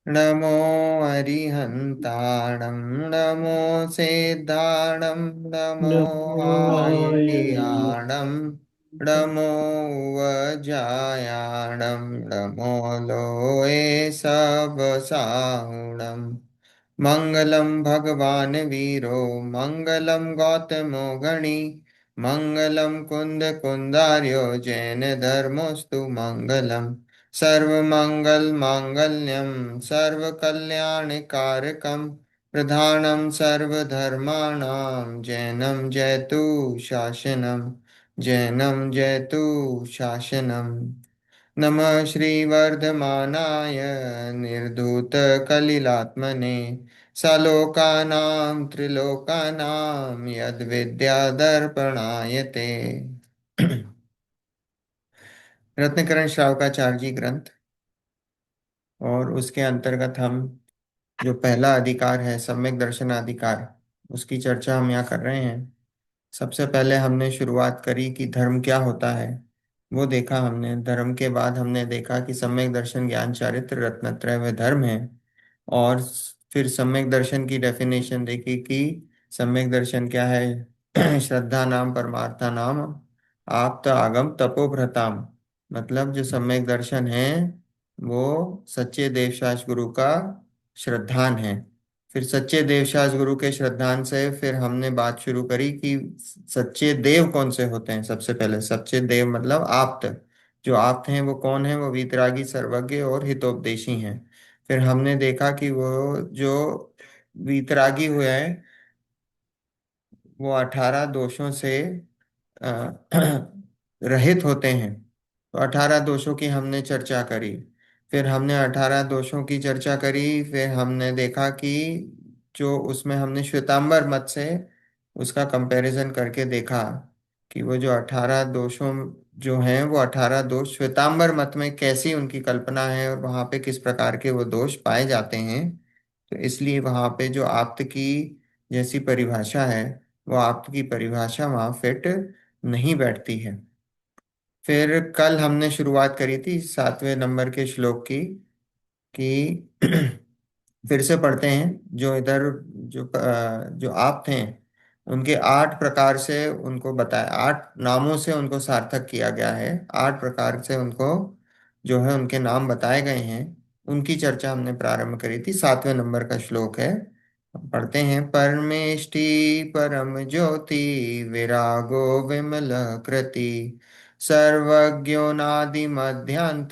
नमो अरिहन्ताणं नमो सिद्धाणं नमो नमो आयर्याणं नमो वज्रायाणं नमो लोये सबसाहुणम् मङ्गलं भगवान् वीरो मङ्गलं गौतमो गणी मङ्गलं कुन्दकुन्दार्यो जैनधर्मोऽस्तु मङ्गलम् सर्वमङ्गलमाङ्गल्यं सर्वकल्याणकारकं प्रधानं सर्वधर्माणां जैनं जयतु शासनं जैनं जयतु शासनम् नमः श्रीवर्धमानाय निर्धूतकलिलात्मने सलोकानां त्रिलोकानां यद्विद्यादर्पणाय ते रत्नकरण श्रावकाचार्य जी ग्रंथ और उसके अंतर्गत हम जो पहला अधिकार है सम्यक दर्शनाधिकार उसकी चर्चा हम यहाँ कर रहे हैं। सबसे पहले हमने शुरुआत करी कि धर्म क्या होता है, वो देखा हमने। धर्म के बाद हमने देखा कि सम्यक दर्शन ज्ञान चारित्र रत्नत्रय व धर्म है। और फिर सम्यक दर्शन की डेफिनेशन देखी कि सम्यक दर्शन क्या है। श्रद्धा नाम परमार्था नाम आप्त आगम तपोभ्रताम। मतलब जो सम्यक दर्शन है वो सच्चे देवशास गुरु का श्रद्धान है। फिर सच्चे देवशास गुरु के श्रद्धान से फिर हमने बात शुरू करी कि सच्चे देव कौन से होते हैं। सबसे पहले सच्चे देव मतलब आप्त। जो आप्त हैं वो कौन है, वो वीतरागी सर्वज्ञ और हितोपदेशी हैं। फिर हमने देखा कि वो जो वीतरागी हुए हैं वो 18 दोषों से अ, रहित होते हैं। तो 18 दोषों की हमने चर्चा करी। फिर हमने 18 दोषों की चर्चा करी। फिर हमने देखा कि जो उसमें हमने श्वेतांबर मत से उसका कंपैरिजन करके देखा कि वो जो 18 दोषों जो हैं वो 18 दोष श्वेतांबर मत में कैसी उनकी कल्पना है और वहाँ पे किस प्रकार के वो दोष पाए जाते हैं। तो इसलिए वहाँ पे जो आप्त की जैसी परिभाषा है वो आप्त की परिभाषा वहाँ फिट नहीं बैठती है। फिर कल हमने शुरुआत करी थी 7वें नंबर के श्लोक की कि फिर से पढ़ते हैं। जो इधर जो आप थे उनके 8 प्रकार से उनको बताया, 8 नामों से उनको सार्थक किया गया है। 8 प्रकार से उनको जो है उनके नाम बताए गए हैं। उनकी चर्चा हमने प्रारंभ करी थी। 7वें नंबर का श्लोक है, पढ़ते हैं। परमेष्टि परम ज्योति विरागो विमल कृति सर्वज्ञो नादि मध्यांत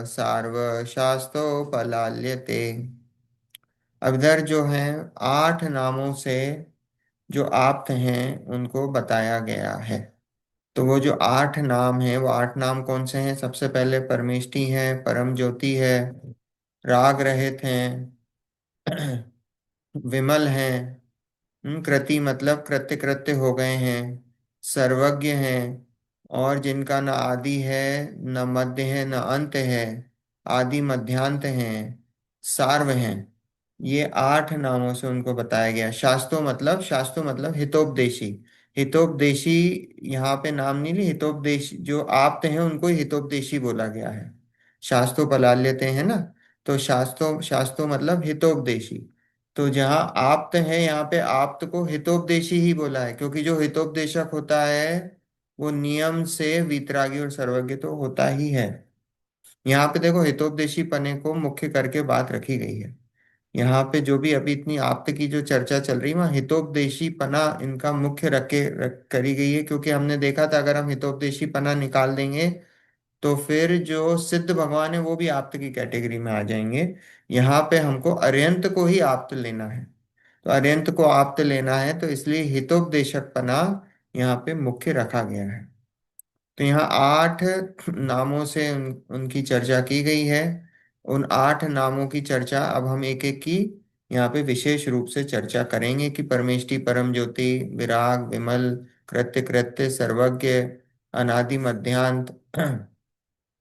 सार्व शास्तोपलाल्यते। अब इधर जो है 8 नामों से जो आप्त हैं उनको बताया गया है। तो वो जो 8 नाम हैं वो 8 नाम कौन से हैं? सबसे पहले परमेष्टि है, परम ज्योति है, राग रहित हैं, विमल हैं, कृति मतलब कृत्य कृत्य हो गए हैं, सर्वज्ञ हैं और जिनका न आदि है न मध्य है न अंत है, आदि मध्यांत हैं, सार्व हैं। ये 8 नामों से उनको बताया गया। शास्तु मतलब हितोपदेशी। हितोपदेशी यहाँ पे नाम नहीं ली, हितोपदेशी जो आप्त हैं उनको ही हितोपदेशी बोला गया है। शास्तु पलाल्यते हैं ना, तो शास्तु शास्तु मतलब हितोपदेशी। तो जहाँ आप्त है यहाँ पे आप्त को हितोपदेशी ही बोला है, क्योंकि जो हितोपदेशक होता है वो नियम से वीतरागी और सर्वज्ञ तो होता ही है। यहाँ पे देखो हितोपदेशी पने को मुख्य करके बात रखी गई है। यहाँ पे जो भी अभी इतनी आप्त की जो चर्चा चल रही है वहाँ हितोपदेशी पना इनका मुख्य करी गई है। क्योंकि हमने देखा था अगर हम हितोपदेशी पना निकाल देंगे तो फिर जो सिद्ध भगवान है वो भी आप्त की कैटेगरी में आ जाएंगे। यहाँ पे हमको अर्यंत को ही आप्त लेना है। तो अर्यंत को आप्त लेना है तो इसलिए हितोपदेशक पना यहाँ पे मुख्य रखा गया है। तो यहाँ 8 नामों से उनकी चर्चा की गई है। उन 8 नामों की चर्चा अब हम एक एक की यहाँ पे विशेष रूप से चर्चा करेंगे कि परमेष्टि परम ज्योति विराग विमल कृत्य कृत्य सर्वज्ञ अनादि मध्यांत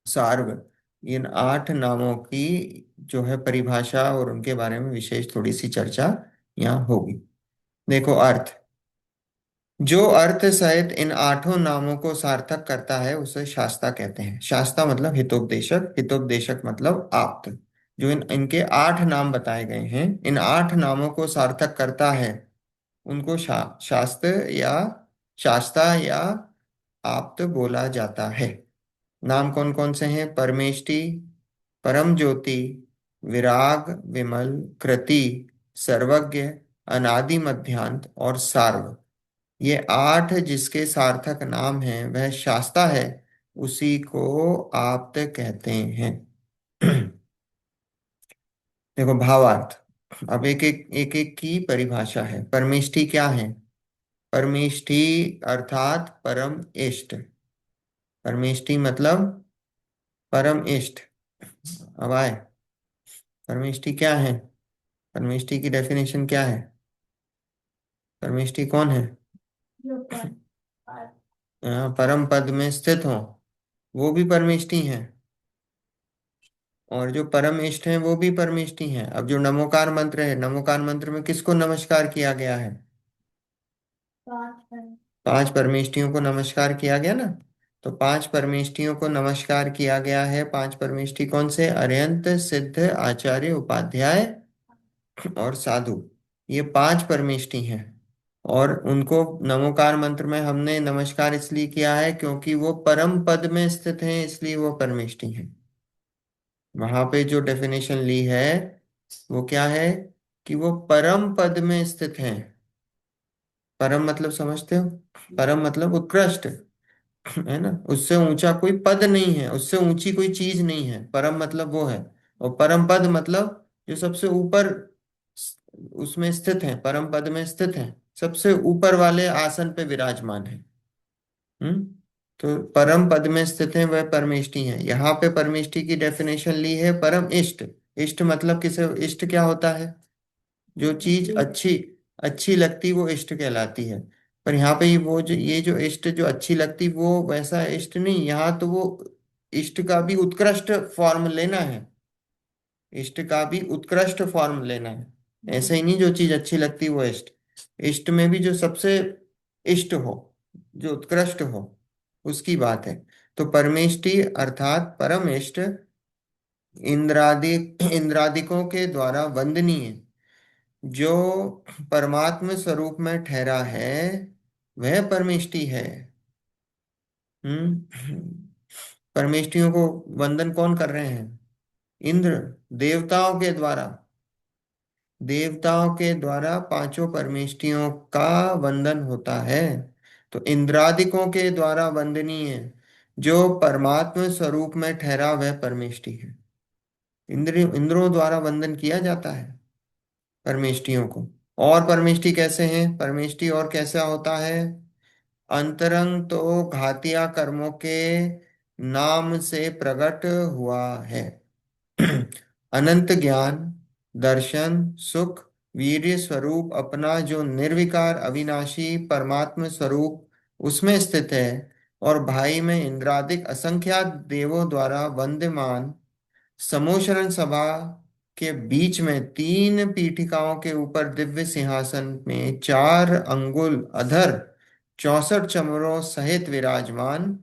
सार्व, इन 8 नामों की जो है परिभाषा और उनके बारे में विशेष थोड़ी सी चर्चा यहाँ होगी। देखो अर्थ, जो अर्थ सहित इन 8 नामों को सार्थक करता है उसे शास्ता कहते हैं। शास्ता मतलब हितोपदेशक, हितोपदेशक मतलब आप्त। जो इनके 8 नाम बताए गए हैं, इन 8 नामों को सार्थक करता है, उनको शास्त्र या शास्ता या आप्त बोला जाता है। नाम कौन कौन से हैं? परमेष्टि, परम ज्योति, विराग, विमल, कृति, सर्वज्ञ, अनादि मध्यांत और सार्व। ये 8 जिसके सार्थक नाम हैं वह शास्ता है, उसी को आप्त कहते हैं। देखो भावार्थ। अब एक एक एक एक की परिभाषा है। परमेष्टि क्या है? परमेष्टि अर्थात परम इष्ट। परमेष्टि मतलब परम इष्ट। अब आए, परमेष्टि क्या है? परमेष्टि की डेफिनेशन क्या है? परमेष्टि कौन है? परम पद में स्थित हो, वो भी परमेष्टि हैं। और जो परम इष्ट हैं वो भी परमेष्टि हैं। अब जो नमोकार मंत्र है, नमोकार मंत्र में किसको नमस्कार किया गया है? 5 परमेष्टियों को नमस्कार किया गया ना। तो 5 परमेष्टियों को नमस्कार किया गया है। 5 परमेष्टि कौन से? अर्यंत, सिद्ध, आचार्य, उपाध्याय और साधु। ये 5 परमेष्टि हैं। और उनको नमोकार मंत्र में हमने नमस्कार इसलिए किया है क्योंकि वो परम पद में स्थित हैं, इसलिए वो परमेष्टि हैं। वहां पे जो डेफिनेशन ली है वो क्या है? कि वो परम पद में स्थित हैं। परम मतलब समझते हो? परम मतलब उत्कृष्ट, है ना। उससे ऊंचा कोई पद नहीं है, उससे ऊंची कोई चीज नहीं है। परम मतलब वो है। और परम पद मतलब जो सबसे ऊपर उसमें स्थित है, परम पद में स्थित है, सबसे ऊपर वाले आसन पे विराजमान है। हम्म। तो परम पद में स्थित है वह परमेष्टि है। यहाँ पे परमेष्टि की डेफिनेशन ली है परम इष्ट। इष्ट मतलब किसे? इष्ट क्या होता है? जो चीज अच्छी अच्छी लगती वो इष्ट कहलाती है। पर यहाँ पे वो जो ये जो इष्ट जो अच्छी लगती वो वैसा इष्ट नहीं, यहाँ तो वो इष्ट का भी उत्कृष्ट फॉर्म लेना है। इष्ट का भी उत्कृष्ट फॉर्म लेना है। ऐसे ही नहीं जो चीज अच्छी लगती वो इष्ट। इष्ट में भी जो सबसे इष्ट हो, जो उत्कृष्ट हो, उसकी बात है। तो परमेष्टि अर्थात परम इष्ट, इंद्रादि इंद्रादिकों के द्वारा वंदनीय, जो परमात्म स्वरूप में ठहरा है, वह परमेष्टि है। परमेष्टियों को वंदन कौन कर रहे हैं? इंद्र, देवताओं के द्वारा। देवताओं के द्वारा 5 परमेष्टियों का वंदन होता है। तो इंद्रादिकों के द्वारा वंदनीय जो परमात्म स्वरूप में ठहरा वह परमेष्टि है। इंद्रों द्वारा वंदन किया जाता है परमेष्टियों को। और परमेष्टि कैसे हैं? परमेष्टि और कैसा होता है? अंतरंग तो घातिया कर्मों के नाम से प्रकट हुआ है। अनंत ज्ञान, दर्शन, सुख, वीर्य स्वरूप अपना जो निर्विकार अविनाशी परमात्म स्वरूप उसमें स्थित है। और भाई में इंद्रादिक असंख्यात देवों द्वारा वंद्यमान समोशरण सभा के बीच में 3 पीठिकाओं के ऊपर दिव्य सिंहासन में 4 अंगुल अधर 64 चमरों सहित विराजमान,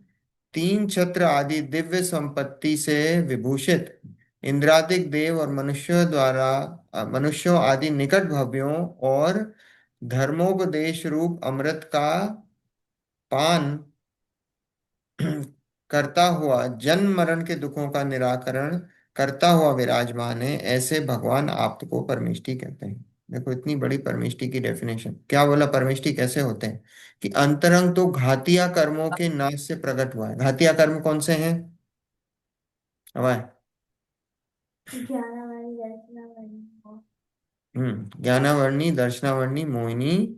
3 छत्र आदि दिव्य संपत्ति से विभूषित इंद्रादिक देव और मनुष्यों आदि निकट भव्यों और धर्मोपदेश रूप अमृत का पान करता हुआ जन्म मरण के दुखों का निराकरण करता हुआ विराजमान है। ऐसे भगवान आप को परमेष्टि कहते हैं। देखो इतनी बड़ी परमेष्टि की डेफिनेशन क्या बोला। परमेष्टि कैसे होते हैं? कि अंतरंग तो घातिया कर्मों के नाश से प्रकट हुआ है। घातिया कर्म कौन से हैं? हवा। ज्ञानावर्णी, दर्शनावर्णी, मोहिनी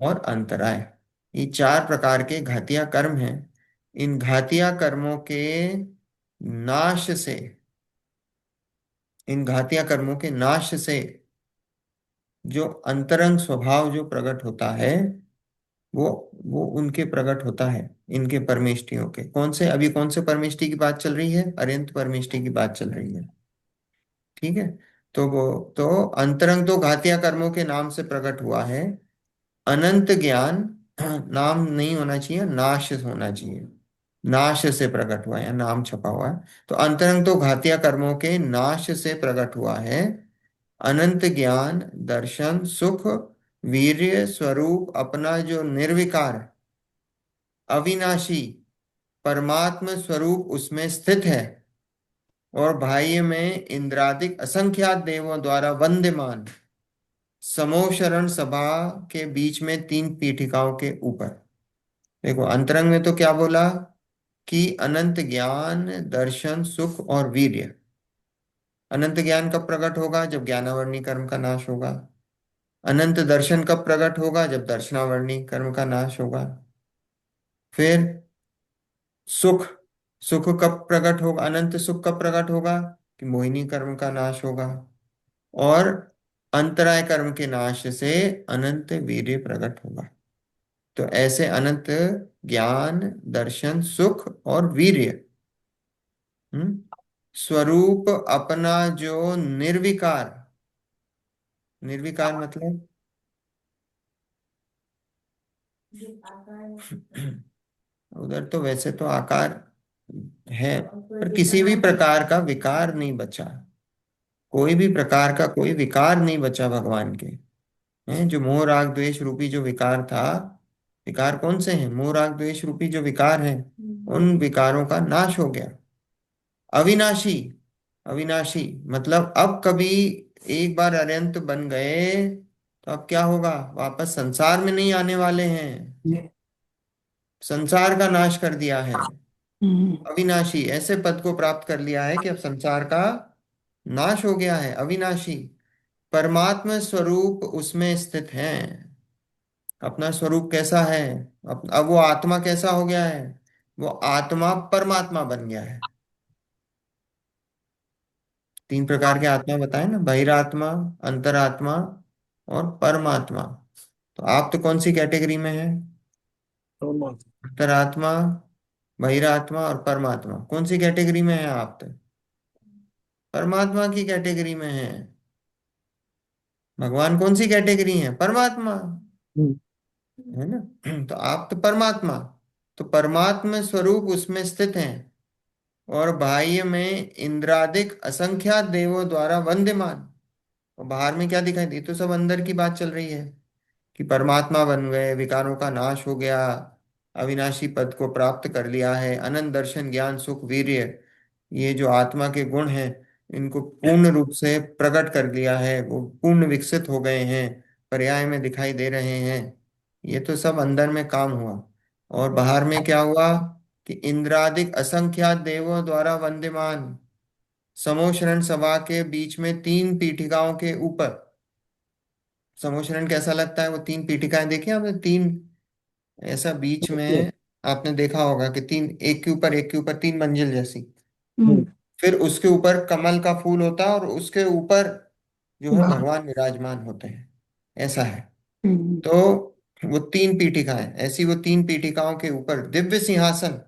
और अंतराय। ये 4 प्रकार के घातिया कर्म हैं। इन घातिया कर्मों के नाश से, इन घातिया कर्मों के नाश से जो अंतरंग स्वभाव जो प्रकट होता है वो वो उनके प्रकट होता है। इनके परमेष्टियों के कौन से? अभी कौन से परमेष्टि की बात चल रही है? अरियंत परमेष्टि की बात चल रही है। ठीक है। तो वो तो अंतरंग तो घातिया कर्मों के नाम से प्रकट हुआ है। अनंत ज्ञान नाम नहीं होना चाहिए, नाश होना चाहिए। नाश से प्रकट हुआ है, या नाम छपा हुआ है। तो अंतरंग तो घातीय कर्मों के नाश से प्रकट हुआ है। अनंत ज्ञान, दर्शन, सुख, वीर्य स्वरूप अपना जो निर्विकार, अविनाशी परमात्म स्वरूप उसमें स्थित है, और बाह्य में इंद्रादिक असंख्यात देवों द्वारा वंद्यमान, समोशरण सभा के बीच में तीन पीठिकाओं के ऊपर। देखो अंतरंग में तो क्या बोला कि अनंत ज्ञान, दर्शन, सुख और वीर्य। अनंत ज्ञान कब प्रकट होगा? जब ज्ञानावरणी कर्म का नाश होगा। अनंत दर्शन कब प्रकट होगा? जब दर्शनावरणी कर्म का नाश होगा। फिर सुख, सुख कब प्रकट होगा? अनंत सुख कब प्रकट होगा? कि मोहिनी कर्म का नाश होगा। और अंतराय कर्म के नाश से अनंत वीर्य प्रकट होगा। तो ऐसे अनंत ज्ञान, दर्शन, सुख और वीर्य, हम्म, स्वरूप अपना जो निर्विकार, निर्विकार मतलब उधर तो वैसे तो आकार है, पर किसी भी प्रकार का विकार नहीं बचा। कोई भी प्रकार का कोई विकार नहीं बचा भगवान के। हैं जो मोह राग द्वेष रूपी जो विकार था, विकार कौन से हैं? मोह राग द्वेष रूपी जो विकार हैं, उन विकारों का नाश हो गया। अविनाशी, अविनाशी मतलब अब कभी एक बार अनंत बन गए तो अब क्या होगा? वापस संसार में नहीं आने वाले हैं। संसार का नाश कर दिया है। हम्म। अविनाशी ऐसे पद को प्राप्त कर लिया है कि अब संसार का नाश हो गया है। अविनाशी परमात्मा स्वरूप उसमें स्थित है। अपना स्वरूप कैसा है? अब वो आत्मा कैसा हो गया है? वो आत्मा परमात्मा बन गया है। तीन प्रकार के आत्मा बताए ना, बहिरात्मा, अंतरात्मा और परमात्मा। तो आप तो कौन सी कैटेगरी में है? दोनों। अंतरात्मा, बहिरात्मा और परमात्मा, कौन सी कैटेगरी में है आप? तो परमात्मा की कैटेगरी में है। भगवान कौन सी कैटेगरी है? परमात्मा, हम्म। है ना? तो आप तो परमात्मा, तो परमात्मा स्वरूप उसमें स्थित हैं, और बाह्य में इंद्रादिक असंख्यात देवों द्वारा वंद्यमान। और बाहर में क्या दिखाई दी? तो सब अंदर की बात चल रही है कि परमात्मा बन गए, विकारों का नाश हो गया, अविनाशी पद को प्राप्त कर लिया है, अनंत दर्शन, ज्ञान, सुख, वीर्य, ये जो आत्मा के गुण हैं, इनको पूर्ण रूप से प्रकट कर लिया है, वो पूर्ण विकसित हो गए हैं, पर्याय में दिखाई दे रहे हैं। ये तो सब अंदर में काम हुआ। और बाहर में क्या हुआ? कि इंद्रादिक असंख्यात देवों द्वारा वंद्यमान, समोशरण सभा के बीच में तीन पीठिकाओं के ऊपर। समोशरण कैसा लगता है? वो तीन पीठिकाएं देखी आपने? तीन ऐसा बीच में आपने देखा होगा कि तीन, एक के ऊपर एक के ऊपर, तीन मंजिल जैसी। हम्म। फिर उसके ऊपर कमल का फूल होता है, और उसके ऊपर जो है वाह। भगवान विराजमान होते हैं। ऐसा है। हम्म। तो वो तीन पीठिकाएं ऐसी, वो तीन पीठिकाओं के ऊपर दिव्य सिंहासन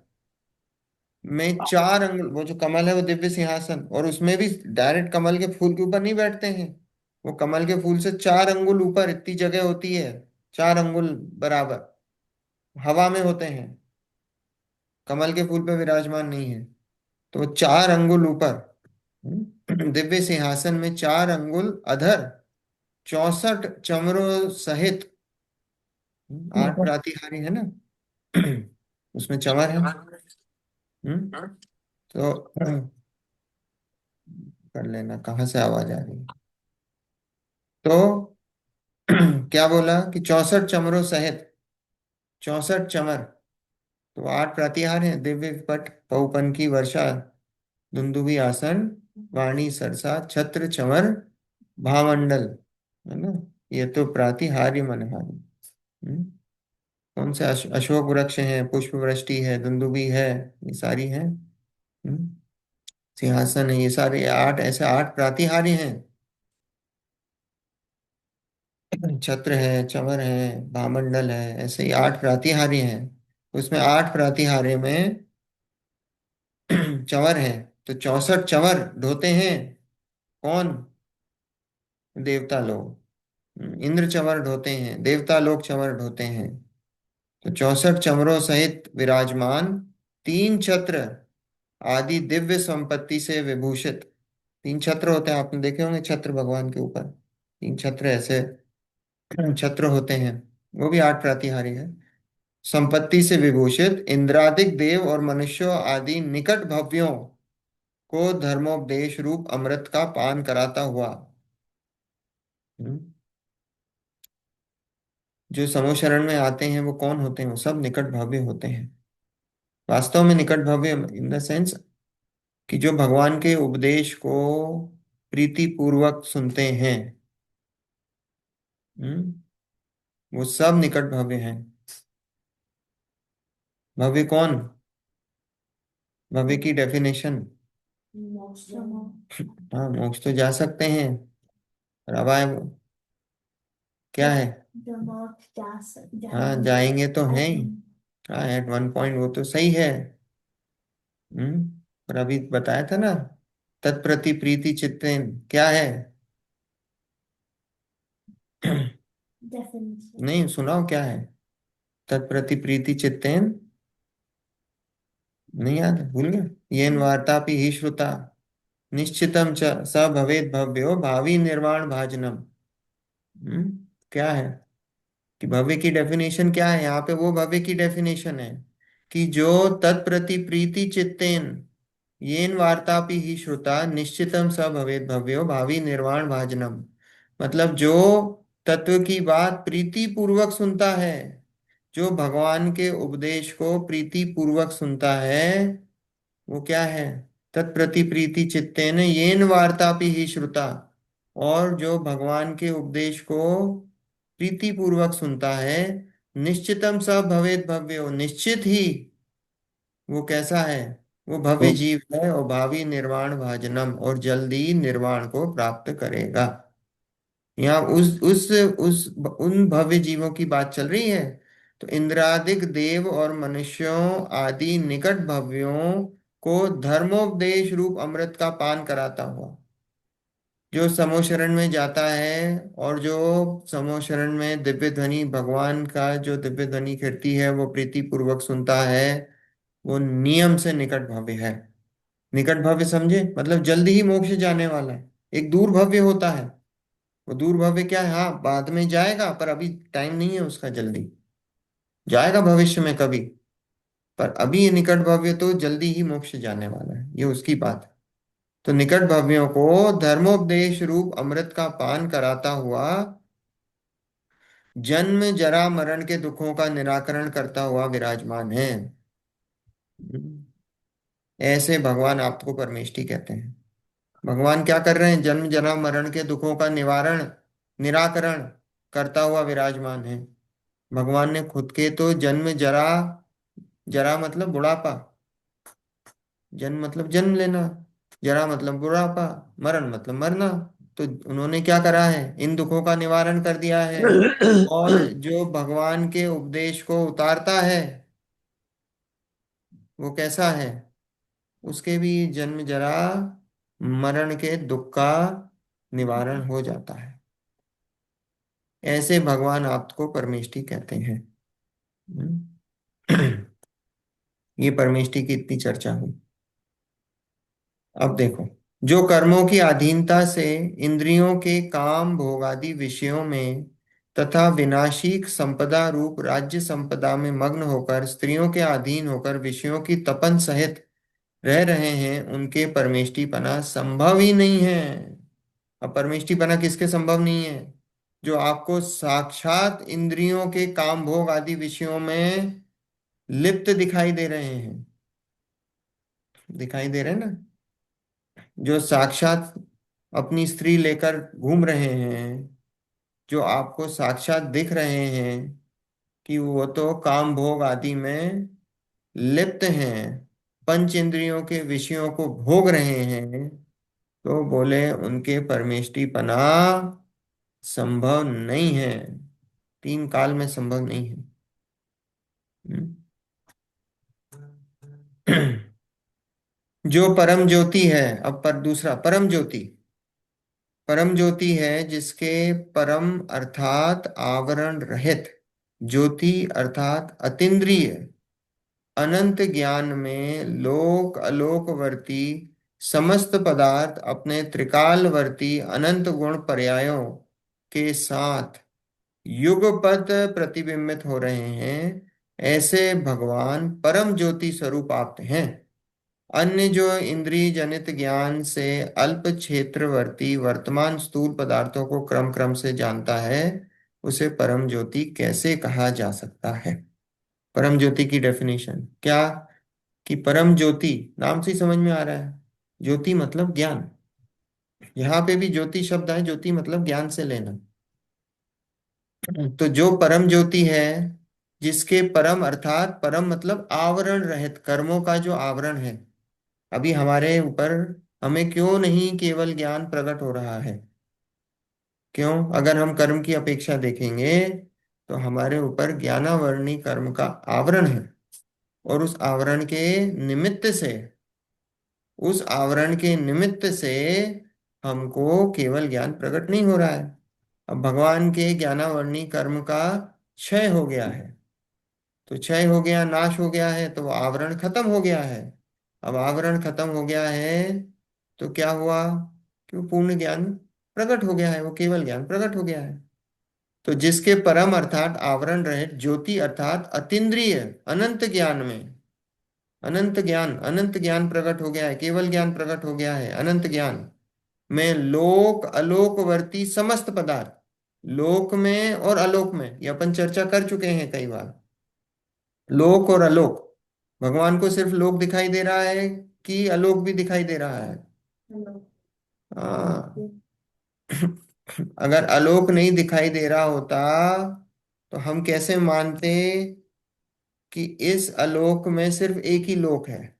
में चार अंगुल, वो जो कमल है वो दिव्य सिंहासन, और उसमें भी डायरेक्ट कमल के फूल के ऊपर नहीं बैठते हैं। वो कमल के फूल से 4 अंगुल ऊपर, इतनी जगह होती है, 4 अंगुल बराबर हवा में होते हैं। कमल के फूल पे विराजमान नहीं है। तो वो 4 अंगुल ऊपर, दिव्य सिंहासन में 4 अंगुल अधर, 64 चमरों सहित, आठ प्रातिहारी है ना, उसमें चमर है। हम्म, तो कर लेना, कहाँ से आवाज आ रही है? तो क्या बोला कि 64 चमरों सहित, 64 चमर। तो 8 प्रतिहार हैं, दिव्य पट, पौपन की वर्षा, दुंदुभि आसन, वाणी सरसा, छत्र चमर, भामंडल, है ना? ये तो प्रातिहार्य मनहानि। हम्म? कौन से अशोक वृक्ष हैं, पुष्प वृष्टि है, दुंदुभि है, ये सारी हैं। सिंहासन है, ये सारे आठ, ऐसे 8 प्रातिहार्य हैं। छत्र है, चमर है, भामंडल है, ऐसे ही 8 प्रातिहार्य हैं। उसमें 8 प्रातिहार्य में चंवर है। तो 64 चंवर ढोते हैं कौन? देवता लोग। इंद्र चंवर ढोते हैं, देवता लोग चंवर ढोते हैं। तो 64 चंवरों सहित विराजमान तीन छत्र आदि दिव्य संपत्ति से विभूषित। तीन छत्र होते हैं, आपने देखे होंगे छत्र भगवान के ऊपर। तीन छत्र ऐसे छत्र होते हैं, वो भी आठ प्रातिहारी है। संपत्ति से विभूषित इंद्रादिक देव और मनुष्यों आदि निकट भव्यों को धर्मोपदेश रूप अमृत का पान कराता हुआ। हम्म, जो समूह शरण में आते हैं वो कौन होते हैं? वो सब निकट भव्य होते हैं। वास्तव में निकट भव्य इन द सेंस कि जो भगवान के उपदेश को प्रीति पूर्वक सुनते हैं, हम्म, वो सब निकट भव्य हैं। भव्य कौन? भव्य की डेफिनेशन। हाँ, मोक्ष तो जा सकते हैं, पर अब आए क्या है? हाँ, जाएंगे तो हैं ही। हाँ, एट वन पॉइंट वो तो सही है। पर अभी बताया था ना, तत्प्रति प्रीति चित्तेन क्या है? नहीं, सुनाओ क्या है? तत्प्रति प्रीति चित्तेन, नहीं याद? भूल गए? येन वार्तापि हि श्रुता निश्चितम च स भवेद भव्यो भावी निर्वाण भाजनम। क्या है कि भव्य की डेफिनेशन क्या है यहाँ पे? वो भव्य की डेफिनेशन है कि जो तत्प्रति प्रीति चित्तेन येन वार्तापि ही श्रुता निश्चितम स भवेद भव्यो भावी निर्वाण भाजनम। मतलब जो तत्व की बात प्रीति पूर्वक सुनता है, जो भगवान के उपदेश को प्रीति पूर्वक सुनता है, वो क्या है? तत्प्रति प्रीति चित्तेन येन वार्तापि ही श्रुता। और जो भगवान के उपदेश को प्रीति पूर्वक सुनता है, निश्चितम स भवेद भव्यो, निश्चित ही वो कैसा है? वो भव्य जीव है और भावी निर्वाण भाजनम, और जल्दी निर्वाण को प्राप्त करेगा। यहाँ उस उन भव्य जीवों की बात चल रही है। तो इंद्रादिक देव और मनुष्यों आदि निकट भव्यों को धर्मोपदेश रूप अमृत का पान कराता हुआ, जो समूह शरण में जाता है और जो समूह शरण में दिव्य ध्वनि भगवान का जो दिव्य ध्वनि कीर्ति है वो प्रीति पूर्वक सुनता है, वो नियम से निकट भव्य है। निकट भव्य समझे? मतलब जल्दी ही मोक्ष जाने वाला है। एक दूर भव्य होता है, वो दूर भव्य क्या है? हाँ, बाद में जाएगा, पर अभी टाइम नहीं है उसका, जल्दी जाएगा भविष्य में कभी। पर अभी ये निकट भव्य तो जल्दी ही मोक्ष जाने वाला है, ये उसकी बात है। तो निकट भव्यों को धर्मोपदेश रूप अमृत का पान कराता हुआ, जन्म जरा मरण के दुखों का निराकरण करता हुआ विराजमान है। ऐसे भगवान आपको परमेष्टि कहते हैं। भगवान क्या कर रहे हैं? जन्म जरा मरण के दुखों का निवारण, निराकरण करता हुआ विराजमान है। भगवान ने खुद के तो जन्म जरा, जरा मतलब बुढ़ापा, जन्म मतलब जन्म लेना, जरा मतलब बुढ़ापा, मरण मतलब मरना। तो उन्होंने क्या करा है? इन दुखों का निवारण कर दिया है। और जो भगवान के उपदेश को उतारता है, वो कैसा है? उसके भी जन्म जरा मरण के दुख का निवारण हो जाता है। ऐसे भगवान आपको परमेष्टि कहते हैं। ये परमेष्टि की इतनी चर्चा हुई। अब देखो, जो कर्मों की अधीनता से इंद्रियों के काम भोग आदि विषयों में तथा विनाशिक संपदा रूप राज्य संपदा में मग्न होकर स्त्रियों के अधीन होकर विषयों की तपन सहित रह रहे हैं, उनके परमेष्टिपना संभव ही नहीं है। अब परमेष्टिपना किसके संभव नहीं है? जो आपको साक्षात इंद्रियों के काम भोग आदि विषयों में लिप्त दिखाई दे रहे हैं। दिखाई दे रहे हैं ना? जो साक्षात अपनी स्त्री लेकर घूम रहे हैं, जो आपको साक्षात दिख रहे हैं कि वो तो काम भोग आदि में लिप्त हैं, पंच इंद्रियों के विषयों को भोग रहे हैं, तो बोले उनके परमेष्टिपना संभव नहीं है। तीन काल में संभव नहीं है। जो परम ज्योति है, अब पर दूसरा परम ज्योति, परम ज्योति है जिसके परम अर्थात आवरण रहित, ज्योति अर्थात अतीन्द्रिय, अनंत ज्ञान में लोक अलोकवर्ती समस्त पदार्थ अपने त्रिकालवर्ती अनंत गुण पर्यायों के साथ युगपत प्रतिबिंबित हो रहे हैं, ऐसे भगवान परम ज्योति स्वरूप आप हैं। अन्य जो इंद्रिय जनित ज्ञान से अल्प क्षेत्रवर्ती वर्तमान स्थूल पदार्थों को क्रम क्रम से जानता है, उसे परम ज्योति कैसे कहा जा सकता है? परम ज्योति की डेफिनेशन क्या? कि परम ज्योति नाम से ही समझ में आ रहा है, ज्योति मतलब ज्ञान। यहाँ पे भी ज्योति शब्द है, ज्योति मतलब ज्ञान से लेना। तो जो परम ज्योति है, जिसके परम अर्थात परम मतलब आवरण रहित, कर्मों का जो आवरण है अभी हमारे ऊपर, हमें क्यों नहीं केवल ज्ञान प्रकट हो रहा है? क्यों? अगर हम कर्म की अपेक्षा देखेंगे तो हमारे ऊपर ज्ञानावरणी कर्म का आवरण है, और उस आवरण के निमित्त से हमको केवल ज्ञान प्रकट नहीं हो रहा है। अब भगवान के ज्ञानावरणी कर्म का क्षय हो गया है, तो क्षय हो गया, नाश हो गया है, तो वो आवरण खत्म हो गया है। अब आवरण खत्म हो गया है तो क्या हुआ? कि वो पूर्ण ज्ञान प्रकट हो गया है, वो केवल ज्ञान प्रकट हो गया है। तो जिसके परम अर्थात आवरण रहित ज्योति अर्थात अतीन्द्रिय अनंत ज्ञान में, अनंत ज्ञान प्रकट हो गया है, केवल ज्ञान प्रकट हो गया है, अनंत ज्ञान में लोक अलोकवर्ती समस्त पदार्थ, लोक में और अलोक में, ये अपन चर्चा कर चुके हैं कई बार। लोक और अलोक, भगवान को सिर्फ लोक दिखाई दे रहा है कि अलोक भी दिखाई दे रहा है? हाँ। अगर आलोक नहीं दिखाई दे रहा होता तो हम कैसे मानते कि इस आलोक में सिर्फ एक ही लोक है?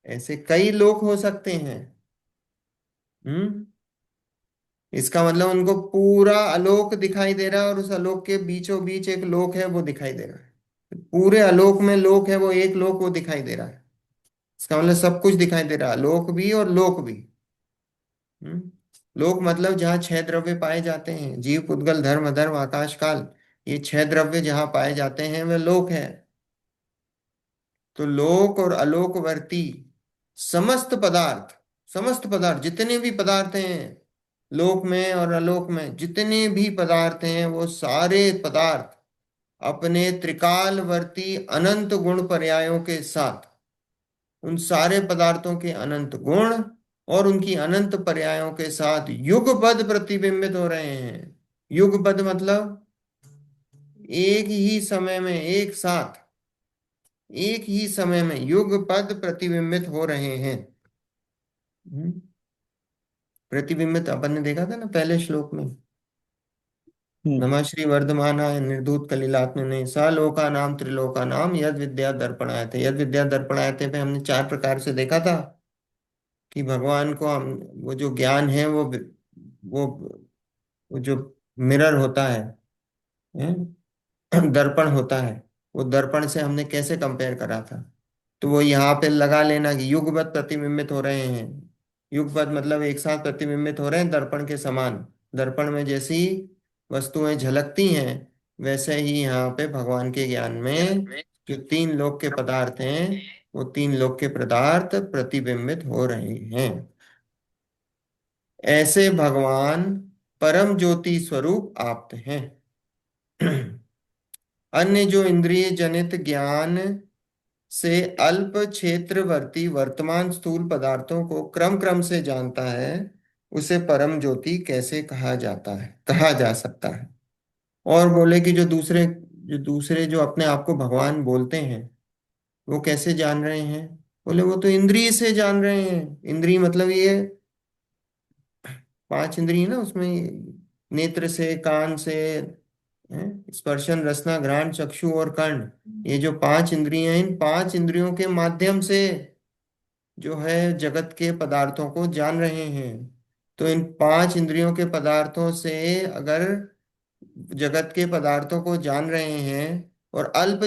ऐसे कई लोक हो सकते हैं। हम्म। इसका मतलब उनको पूरा आलोक दिखाई दे रहा है, और उस आलोक के बीचों बीच एक लोक है वो दिखाई दे रहा है। पूरे आलोक में लोक है, वो एक लोक वो दिखाई दे रहा है। इसका मतलब सब कुछ दिखाई दे रहा है, लोक भी और लोक भी। हम्म। लोक मतलब जहाँ छह द्रव्य पाए जाते हैं, जीव पुद्गल धर्म अधर्म आकाश काल, ये छह द्रव्य जहाँ पाए जाते हैं वे लोक है। तो लोक और अलोकवर्ती समस्त पदार्थ, समस्त पदार्थ जितने भी पदार्थ हैं, लोक में और अलोक में जितने भी पदार्थ हैं, वो सारे पदार्थ अपने त्रिकालवर्ती अनंत गुण पर्यायों के साथ, उन सारे पदार्थों के अनंत गुण और उनकी अनंत पर्यायों के साथ युगपद प्रतिबिंबित हो रहे हैं। युगपद मतलब एक ही समय में, एक ही समय में युगपद प्रतिबिंबित हो रहे हैं। हम्म। प्रतिबिंबित अपन ने देखा था ना पहले श्लोक में। हम्म। नमः श्री वर्धमानाय निर्धूत कलिलात्मने स लोका नाम त्रिलोका नाम यद विद्या दर्पणायते। यद विद्या दर्पणायते पे हमने चार प्रकार से देखा था कि भगवान को हम, वो जो ज्ञान है वो वो जो मिरर होता है, दर्पण होता है, वो दर्पण से हमने कैसे कंपेयर करा था? तो वो यहाँ पे लगा लेना कि युगपत प्रतिबिंबित हो रहे हैं। युगपत मतलब एक साथ प्रतिबिंबित हो रहे हैं दर्पण के समान। दर्पण में जैसी वस्तुएं झलकती हैं, वैसे ही यहाँ पे भगवान के ज्ञान में जो तीन लोक के पदार्थ हैं, वो तीन लोक के पदार्थ प्रतिबिंबित हो रहे हैं। ऐसे भगवान परम ज्योति स्वरूप आप हैं। अन्य जो इंद्रिय जनित ज्ञान से अल्प क्षेत्रवर्ती वर्तमान स्थूल पदार्थों को क्रम क्रम से जानता है, उसे परम ज्योति कैसे कहा जाता है, कहा जा सकता है? और बोले कि जो दूसरे जो अपने आप को भगवान बोलते हैं, वो कैसे जान रहे हैं? बोले वो तो इंद्रिय से जान रहे हैं। इंद्रिय मतलब ये पांच इंद्रिय ना, उसमें नेत्र से, कान से, स्पर्शन रसना घ्राण चक्षु और कर्ण, ये जो पांच इंद्रियां हैं, इन पांच इंद्रियों के माध्यम से जो है जगत के पदार्थों को जान रहे हैं। तो इन पांच इंद्रियों के पदार्थों से अगर जगत के पदार्थों को जान रहे हैं, और अल्प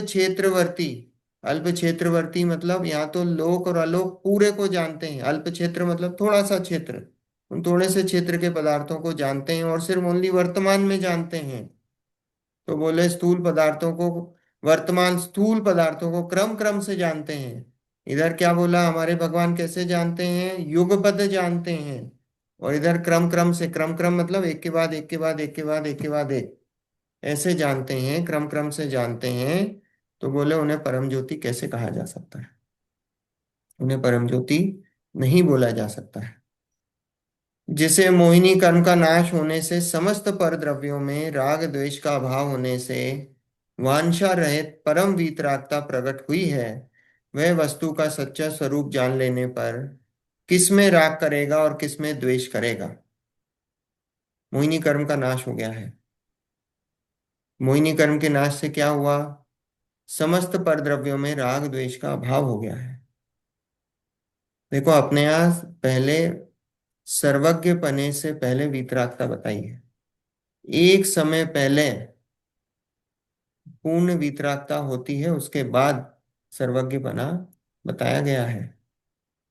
क्षेत्रवर्ती मतलब यहाँ तो लोक और अलोक पूरे को जानते हैं, अल्प क्षेत्र मतलब थोड़ा सा क्षेत्र, उन थोड़े से क्षेत्र के पदार्थों को जानते हैं और सिर्फ ओनली वर्तमान में जानते हैं। तो बोले स्थूल पदार्थों को वर्तमान स्थूल पदार्थों को क्रम क्रम से जानते हैं। इधर क्या बोला, हमारे भगवान कैसे जानते हैं, युगपद जानते हैं। और इधर क्रम क्रम से, क्रम क्रम मतलब एक के बाद एक के बाद एक के बाद एक के बाद एक, ऐसे जानते हैं, क्रम क्रम से जानते हैं। तो बोले उन्हें परम ज्योति कैसे कहा जा सकता है, उन्हें परम ज्योति नहीं बोला जा सकता है। जिसे मोहिनी कर्म का नाश होने से, समस्त पर द्रव्यों में राग द्वेष का अभाव होने से वांछा रहित परम वीतरागता प्रकट हुई है, वह वस्तु का सच्चा स्वरूप जान लेने पर किसमें राग करेगा और किसमें द्वेष करेगा। मोहिनी कर्म का नाश हो गया है। मोहिनी कर्म के नाश से क्या हुआ, समस्त पर द्रव्यों में राग द्वेष का अभाव हो गया है। देखो अपने यहाँ पहले सर्वज्ञ पने से पहले वीतरागता बताई है, एक समय पहले पूर्ण वितरागता होती है, उसके बाद सर्वज्ञ बना बताया गया है।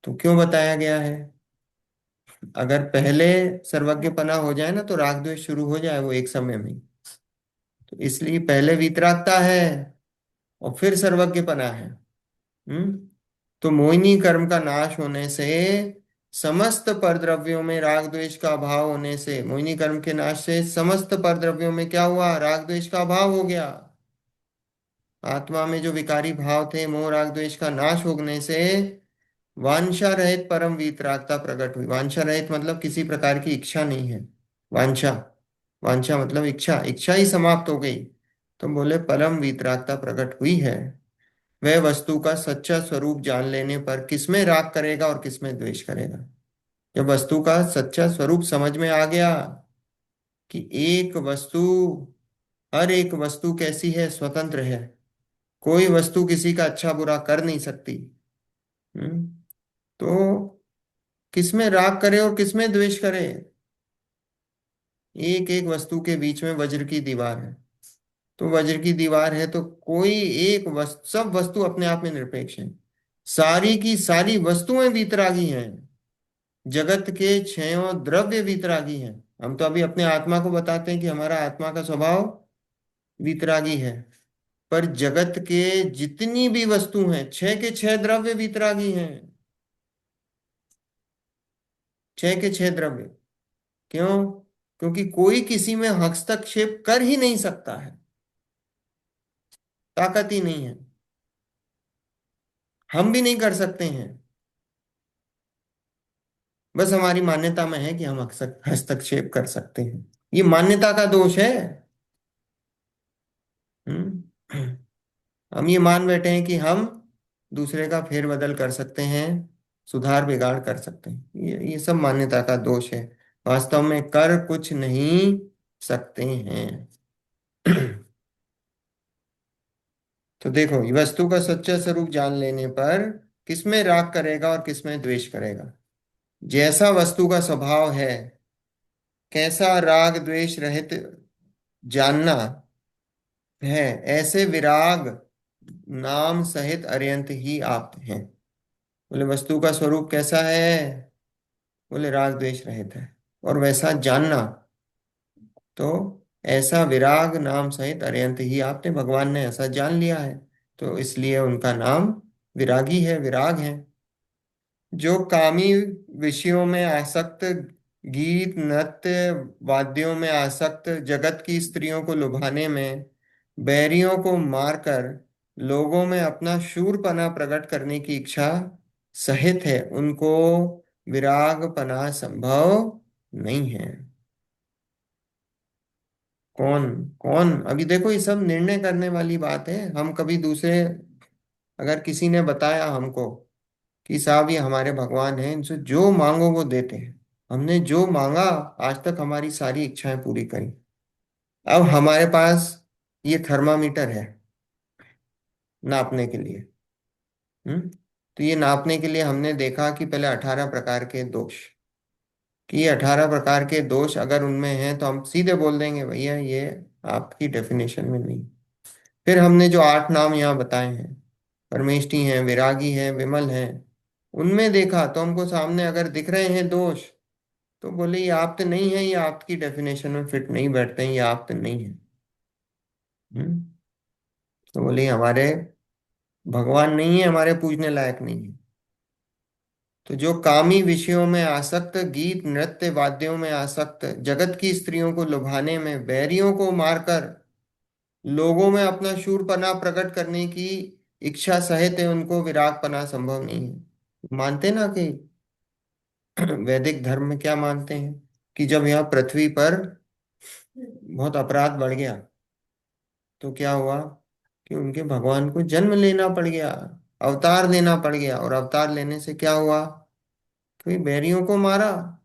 तो क्यों बताया गया है, अगर पहले सर्वज्ञपना हो जाए ना तो राग द्वेष शुरू हो जाए वो एक समय में ही। तो इसलिए पहले वितरागता है और फिर सर्वज्ञपना है। हम्म। तो मोहिनी कर्म का नाश होने से, समस्त परद्रव्यों में राग द्वेष का अभाव होने से, मोहिनी कर्म के नाश से समस्त परद्रव्यों में क्या हुआ, राग द्वेष का अभाव हो गया। आत्मा में जो विकारी भाव थे, मोह राग द्वेष का नाश होने से वांछा रहित परम वीतरागता प्रकट हुई। वांछा रहित मतलब किसी प्रकार की इच्छा नहीं है। वांछा, वांछा मतलब इच्छा, इच्छा ही समाप्त हो गई। तो बोले परम वीतरागता प्रकट हुई है, वह वस्तु का सच्चा स्वरूप जान लेने पर किसमें राग करेगा और किसमें द्वेष करेगा। जब वस्तु का सच्चा स्वरूप समझ में आ गया कि एक वस्तु, हर एक वस्तु कैसी है, स्वतंत्र है, कोई वस्तु किसी का अच्छा बुरा कर नहीं सकती। हम्म। तो किसमें राग करे और किसमें द्वेष करे। एक एक वस्तु के बीच में वज्र की दीवार है। तो वज्र की दीवार है तो कोई एक वस्तु, सब वस्तु अपने आप में निरपेक्ष है, सारी की सारी वस्तुएं वीतरागी हैं। जगत के छयों द्रव्य वीतरागी हैं। हम तो अभी अपने आत्मा को बताते हैं कि हमारा आत्मा का स्वभाव वीतरागी है, पर जगत के जितनी भी वस्तु हैं, छह के छह द्रव्य वीतरागी हैं। छह के छह द्रव्य। क्यों, क्योंकि कोई किसी में हस्तक्षेप कर ही नहीं सकता है, ताकत ही नहीं है। हम भी नहीं कर सकते हैं, बस हमारी मान्यता में है कि हम हस्तक्षेप कर सकते हैं। ये मान्यता का दोष है। हम्म। हम ये मान बैठे हैं कि हम दूसरे का फेरबदल कर सकते हैं, सुधार बिगाड़ कर सकते हैं। ये सब मान्यता का दोष है। वास्तव में कर कुछ नहीं सकते हैं। तो देखो, ये वस्तु का सच्चा स्वरूप जान लेने पर किसमें राग करेगा और किसमें द्वेष करेगा। जैसा वस्तु का स्वभाव है, कैसा राग द्वेष रहित जानना है, ऐसे विराग नाम सहित अत्यंत ही आप हैं। बोले वस्तु का स्वरूप कैसा है, बोले राग द्वेष रहित है, और वैसा जानना, तो ऐसा विराग नाम सहित अत्यंत ही आपने, भगवान ने ऐसा जान लिया है, तो इसलिए उनका नाम विरागी है, विराग है। जो कामी विषयों में आसक्त, गीत नृत्य वाद्यों में आसक्त, जगत की स्त्रियों को लुभाने में, बैरियों को मारकर लोगों में अपना शूरपना प्रकट करने की इच्छा सहित है, उनको विरागपना संभव नहीं है। कौन, कौन, अभी देखो ये सब निर्णय करने वाली बात है। हम कभी दूसरे, अगर किसी ने बताया हमको कि साहब ये हमारे भगवान हैं, इनसे जो मांगो वो देते हैं, हमने जो मांगा आज तक हमारी सारी इच्छाएं पूरी करी। अब हमारे पास ये थर्मामीटर है नापने के लिए। हम्म। तो ये नापने के लिए हमने देखा कि पहले 18 प्रकार के दोष, कि ये 18 प्रकार के दोष अगर उनमें हैं तो हम सीधे बोल देंगे भैया ये आपकी डेफिनेशन में नहीं। फिर हमने जो 8 नाम यहाँ बताए हैं, परमेष्टि हैं, विरागी हैं, विमल हैं, उनमें देखा तो हमको सामने अगर दिख रहे हैं दोष, तो बोले ये आप्त नहीं है, ये आपकी डेफिनेशन में फिट नहीं बैठते हैं, ये आप्त नहीं है। हम्म। तो बोले हमारे भगवान नहीं है, हमारे पूजने लायक नहीं है। तो जो कामी विषयों में आसक्त, गीत नृत्य वाद्यों में आसक्त, जगत की स्त्रियों को लुभाने में, बैरियों को मारकर लोगों में अपना शूरपना प्रकट करने की इच्छा सहित है, उनको विरागपना संभव नहीं है। मानते ना कि वैदिक धर्म में क्या मानते हैं कि जब यहाँ पृथ्वी पर बहुत अपराध बढ़ गया तो क्या हुआ कि उनके भगवान को जन्म लेना पड़ गया, अवतार लेना पड़ गया। और अवतार लेने से क्या हुआ कि बैरियों को मारा,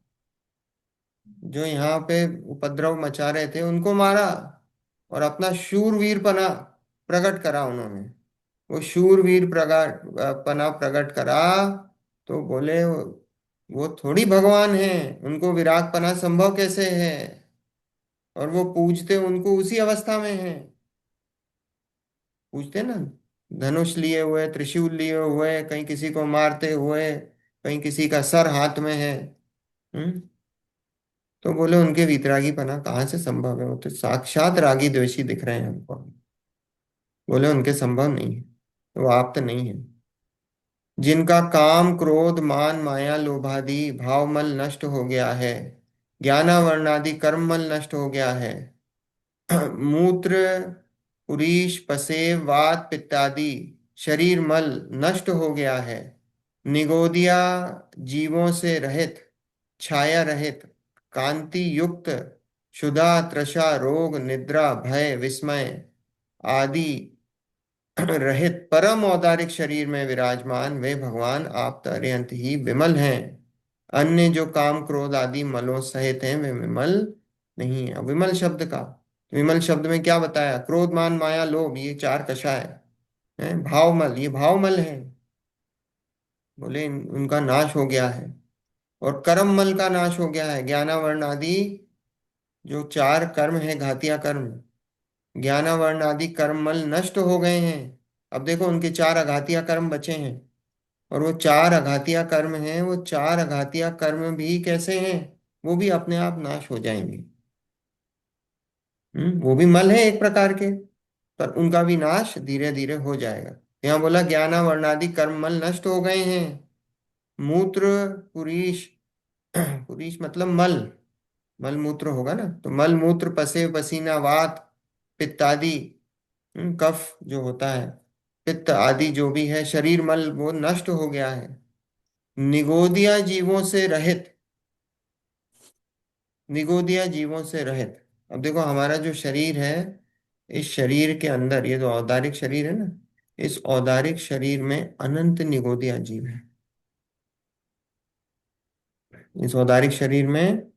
जो यहाँ पे उपद्रव मचा रहे थे उनको मारा, और अपना शूरवीरपना प्रकट करा उन्होंने। वो शूरवीर प्रकट पना प्रकट करा। तो बोले वो थोड़ी भगवान है, उनको विरागपना संभव कैसे है? और वो पूजते उनको उसी अवस्था में है। पूछते ना, धनुष लिए हुए, त्रिशूल लिए हुए, कहीं किसी को मारते हुए, कहीं किसी का सर हाथ में है। हम्म। तो बोले उनके वितरागीपना कहाँ से संभव है? वो तो साक्षात रागी द्वेषी दिख रहे हैं हमको। बोले उनके संभव नहीं है, तो वो आप तो नहीं है। जिनका काम क्रोध मान माया लोभादि भावमल नष्ट हो गया है, ज्ञानावरणादि कर्ममल नष्ट हो गया है, मूत्र पुरीश पसेव वात पित्तादि शरीर मल नष्ट हो गया है, निगोदिया जीवों से रहित, छाया रहित, कांति युक्त, क्षुधा तृषा रोग निद्रा भय विस्मय आदि रहित परम औदारिक शरीर में विराजमान वे भगवान आप अत्यंत ही विमल हैं। अन्य जो काम क्रोध आदि मलों सहित हैं वे विमल नहीं है। विमल शब्द का, विमल शब्द में क्या बताया? क्रोध मान माया लोभ, ये चार कषाय है। भावमल, ये भावमल है। बोले उनका नाश हो गया है। और कर्ममल का नाश हो गया है। ज्ञानावरण आदि जो चार कर्म है, घातिया कर्म, ज्ञानावरण आदि कर्ममल नष्ट हो गए हैं। अब देखो उनके चार अघातिया कर्म बचे हैं। और वो चार अघातिया कर्म हैं, वो चार अघातिया कर्म भी कैसे हैं? वो भी अपने आप नाश हो जाएंगे। वो भी मल है एक प्रकार के, पर उनका भी नाश धीरे धीरे हो जाएगा। यहाँ बोला ज्ञानावरणादि कर्म मल नष्ट हो गए हैं। मूत्र पुरीश, पुरीश मतलब मल, मल मूत्र होगा ना, तो मल मूत्र पसे पसीना वात पित्तादि, कफ जो होता है, पित्त आदि जो भी है शरीर मल, वो नष्ट हो गया है। निगोदिया जीवों से रहित, निगोदिया जीवों से रहित। अब देखो हमारा जो शरीर है, इस शरीर के अंदर ये जो औदारिक शरीर है ना, इस औदारिक शरीर में अनंत निगोदिया जीव है। इस औदारिक शरीर में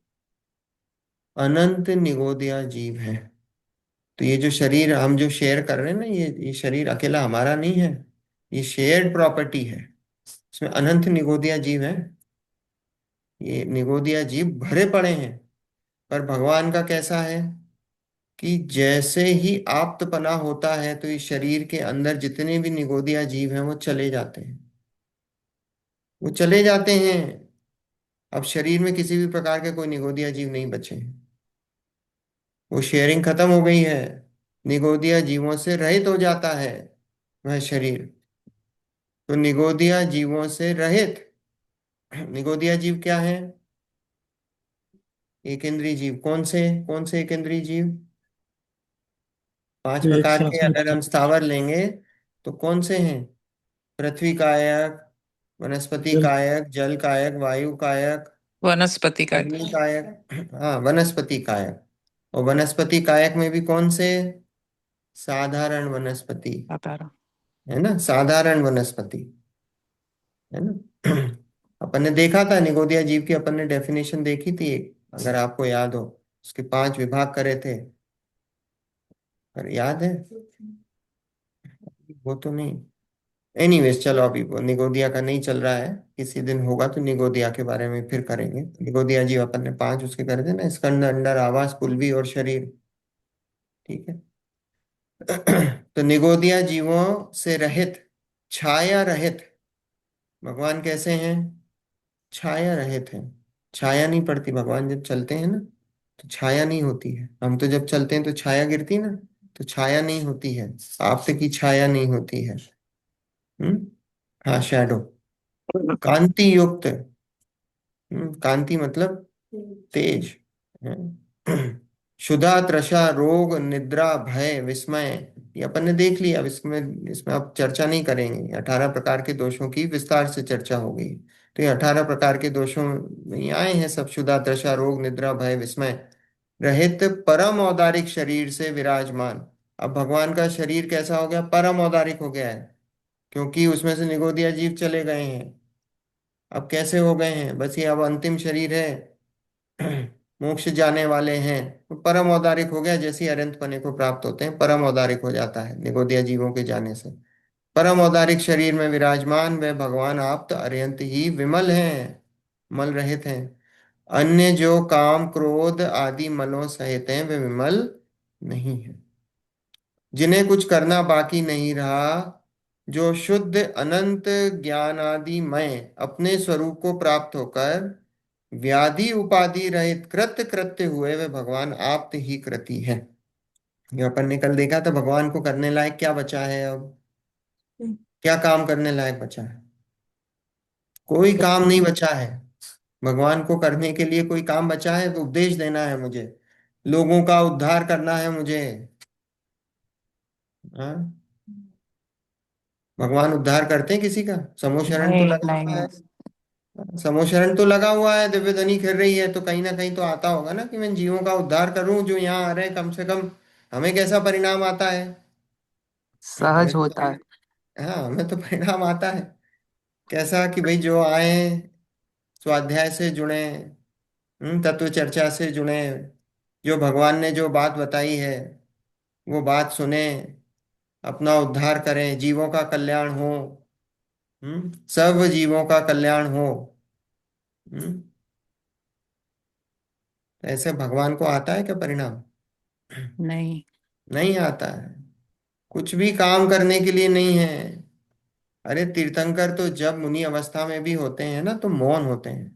अनंत निगोदिया जीव है। तो ये जो शरीर हम जो शेयर कर रहे हैं ना, ये शरीर अकेला हमारा नहीं है, ये शेयर्ड प्रॉपर्टी है। इसमें अनंत निगोदिया जीव है। ये निगोदिया जीव भरे पड़े हैं। पर भगवान का कैसा है कि जैसे ही आप्तपना होता है तो इस शरीर के अंदर जितने भी निगोदिया जीव हैं वो चले जाते हैं। वो चले जाते हैं। अब शरीर में किसी भी प्रकार के कोई निगोदिया जीव नहीं बचे हैं। वो शेयरिंग खत्म हो गई है। निगोदिया जीवों से रहित हो जाता है वह शरीर। तो निगोदिया जीवों से रहित, निगोदिया जीव क्या है? एक इंद्रिय जीव। कौन से एक इंद्रिय जीव? पांच एक प्रकार के सांस में अगर हम स्थावर लेंगे तो कौन से हैं? पृथ्वी कायक, वनस्पति जल। कायक, जल कायक, वायु कायक, वनस्पति का अग्नि कायक, हाँ वनस्पति कायक। और वनस्पति कायक में भी कौन से? साधारण वनस्पति, बता रहा। है ना, साधारण वनस्पति, है ना। अपन ने देखा था निगोदिया जीव की, अपन ने डेफिनेशन देखी थी एक, अगर आपको याद हो। उसके पांच विभाग करे थे, पर याद है? वो तो नहीं। एनीवेज चलो, अभी वो निगोदिया का नहीं चल रहा है। किसी दिन होगा तो निगोदिया के बारे में फिर करेंगे। निगोदिया जीव अपन ने पांच उसके करे थे ना, स्कंद अंडर आवास कुल्वी और शरीर। ठीक है। तो निगोदिया जीवों से रहित, छाया रहित। भगवान कैसे हैं? छाया रहित हैं। छाया नहीं पड़ती, भगवान जब चलते हैं ना तो छाया नहीं होती है। हम तो जब चलते हैं तो छाया गिरती ना, तो छाया नहीं होती है, आप्त की छाया नहीं होती है। हम्म। हाँ, शैडो। कांति युक्त। कांति मतलब तेज। हम्म। क्षुधा, तृषा, रोग, निद्रा, भय, विस्मय, ये अपन ने देख लिया। अब इसमें इसमें अब चर्चा नहीं करेंगे। 18 प्रकार के दोषों की विस्तार से चर्चा हो गई। तो ये 18 प्रकार के दोषों में ये आए हैं सब: क्षुधा, तृषा, रोग, निद्रा, भय, विस्मय, रहित परम औदारिक शरीर से विराजमान। अब भगवान का शरीर कैसा हो गया? परम औदारिक हो गया है, क्योंकि उसमें से निगोदिया जीव चले गए हैं। अब कैसे हो गए हैं? बस ये अब अंतिम शरीर है, मोक्ष जाने वाले हैं। तो परम औदारिक हो गया, जैसे ही अनंत पने को प्राप्त होते हैं परम औदारिक हो जाता है निगोदिया जीवों के जाने से। परम औदारिक शरीर में विराजमान वे भगवान आप्त अत्यंत ही विमल हैं, मल रहित हैं। अन्य जो काम क्रोध आदि मलों सहित हैं वे विमल नहीं है। जिन्हें कुछ करना बाकी नहीं रहा, जो शुद्ध अनंत ज्ञानादिमय अपने स्वरूप को प्राप्त होकर व्याधि उपाधि रहित कृत्य कृत्य हुए, वे भगवान आप ही कृति है। ये अपन ने कल देखा था, भगवान को करने लायक क्या बचा है अब? क्या काम करने लायक बचा है? कोई काम नहीं बचा है। भगवान को करने के लिए कोई काम बचा है तो उपदेश देना है मुझे, लोगों का उद्धार करना है मुझे। हाँ? भगवान उद्धार करते हैं किसी का? समूह तो नहीं लगा हुआ नहीं। है। समूह तो लगा हुआ है, दिव्य ध्वनि खेल रही है, तो कहीं ना कहीं तो आता होगा ना कि मैं जीवों का उद्धार करूं जो यहाँ आ रहे हैं। कम से कम हमें कैसा परिणाम आता है? हमें सहज तो होता है। हाँ, हमें तो परिणाम आता है। कैसा कि भाई जो आए, स्वाध्याय से जुड़े, तत्व चर्चा से जुड़े, जो भगवान ने जो बात बताई है वो बात सुने, अपना उद्धार करें, जीवों का कल्याण हो। सब जीवों का कल्याण हो। हम्म। ऐसे भगवान को आता है क्या परिणाम? नहीं। नहीं आता है। कुछ भी काम करने के लिए नहीं है। अरे तीर्थंकर तो जब मुनि अवस्था में भी होते हैं ना तो मौन होते हैं।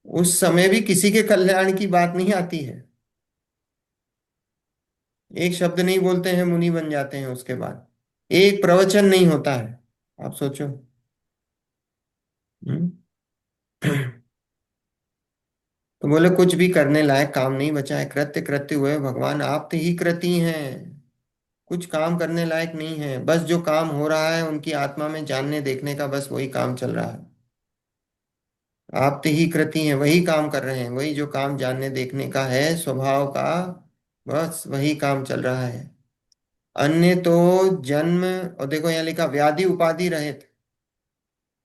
उस समय भी किसी के कल्याण की बात नहीं आती है। एक शब्द नहीं बोलते हैं, मुनि बन जाते हैं उसके बाद। एक प्रवचन नहीं होता है। आप सोचो। हम्म। तो बोले कुछ भी करने लायक काम नहीं बचा है, कृत्य कृत्य हुए भगवान आप ही कृति हैं। कुछ काम करने लायक नहीं है, बस जो काम हो रहा है उनकी आत्मा में जानने देखने का, बस वही काम चल रहा है। आप ही कृति हैं, वही काम कर रहे हैं, वही जो काम जानने देखने का है स्वभाव का, बस वही काम चल रहा है। अन्य तो जन्म, और देखो यहाँ लिखा व्याधि उपाधि रहित,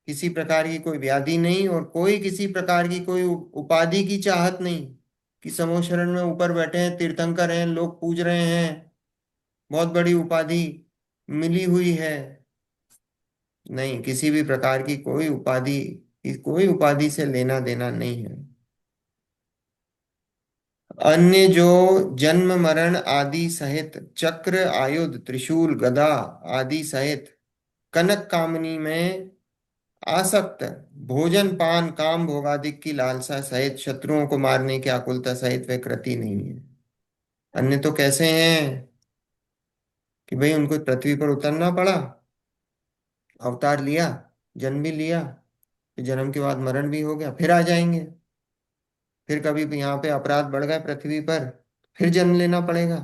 किसी प्रकार की कोई व्याधि नहीं और कोई किसी प्रकार की कोई उपाधि की चाहत नहीं कि समूह शरण में ऊपर बैठे हैं, तीर्थंकर हैं, लोग पूज रहे हैं, बहुत बड़ी उपाधि मिली हुई है। नहीं, किसी भी प्रकार की कोई उपाधि से लेना देना नहीं है। अन्य जो जन्म मरण आदि सहित चक्र आयुध त्रिशूल गदा आदि सहित कनक कामनी में आसक्त, भोजन पान काम भोगादिक की लालसा सहित शत्रुओं को मारने की आकुलता सहित वे कृति नहीं है। अन्य तो कैसे हैं कि भाई उनको पृथ्वी पर उतरना पड़ा, अवतार लिया, जन्म भी लिया, फिर जन्म के बाद मरण भी हो गया, फिर आ जाएंगे। फिर कभी भी यहाँ पे अपराध बढ़ गए पृथ्वी पर, फिर जन्म लेना पड़ेगा,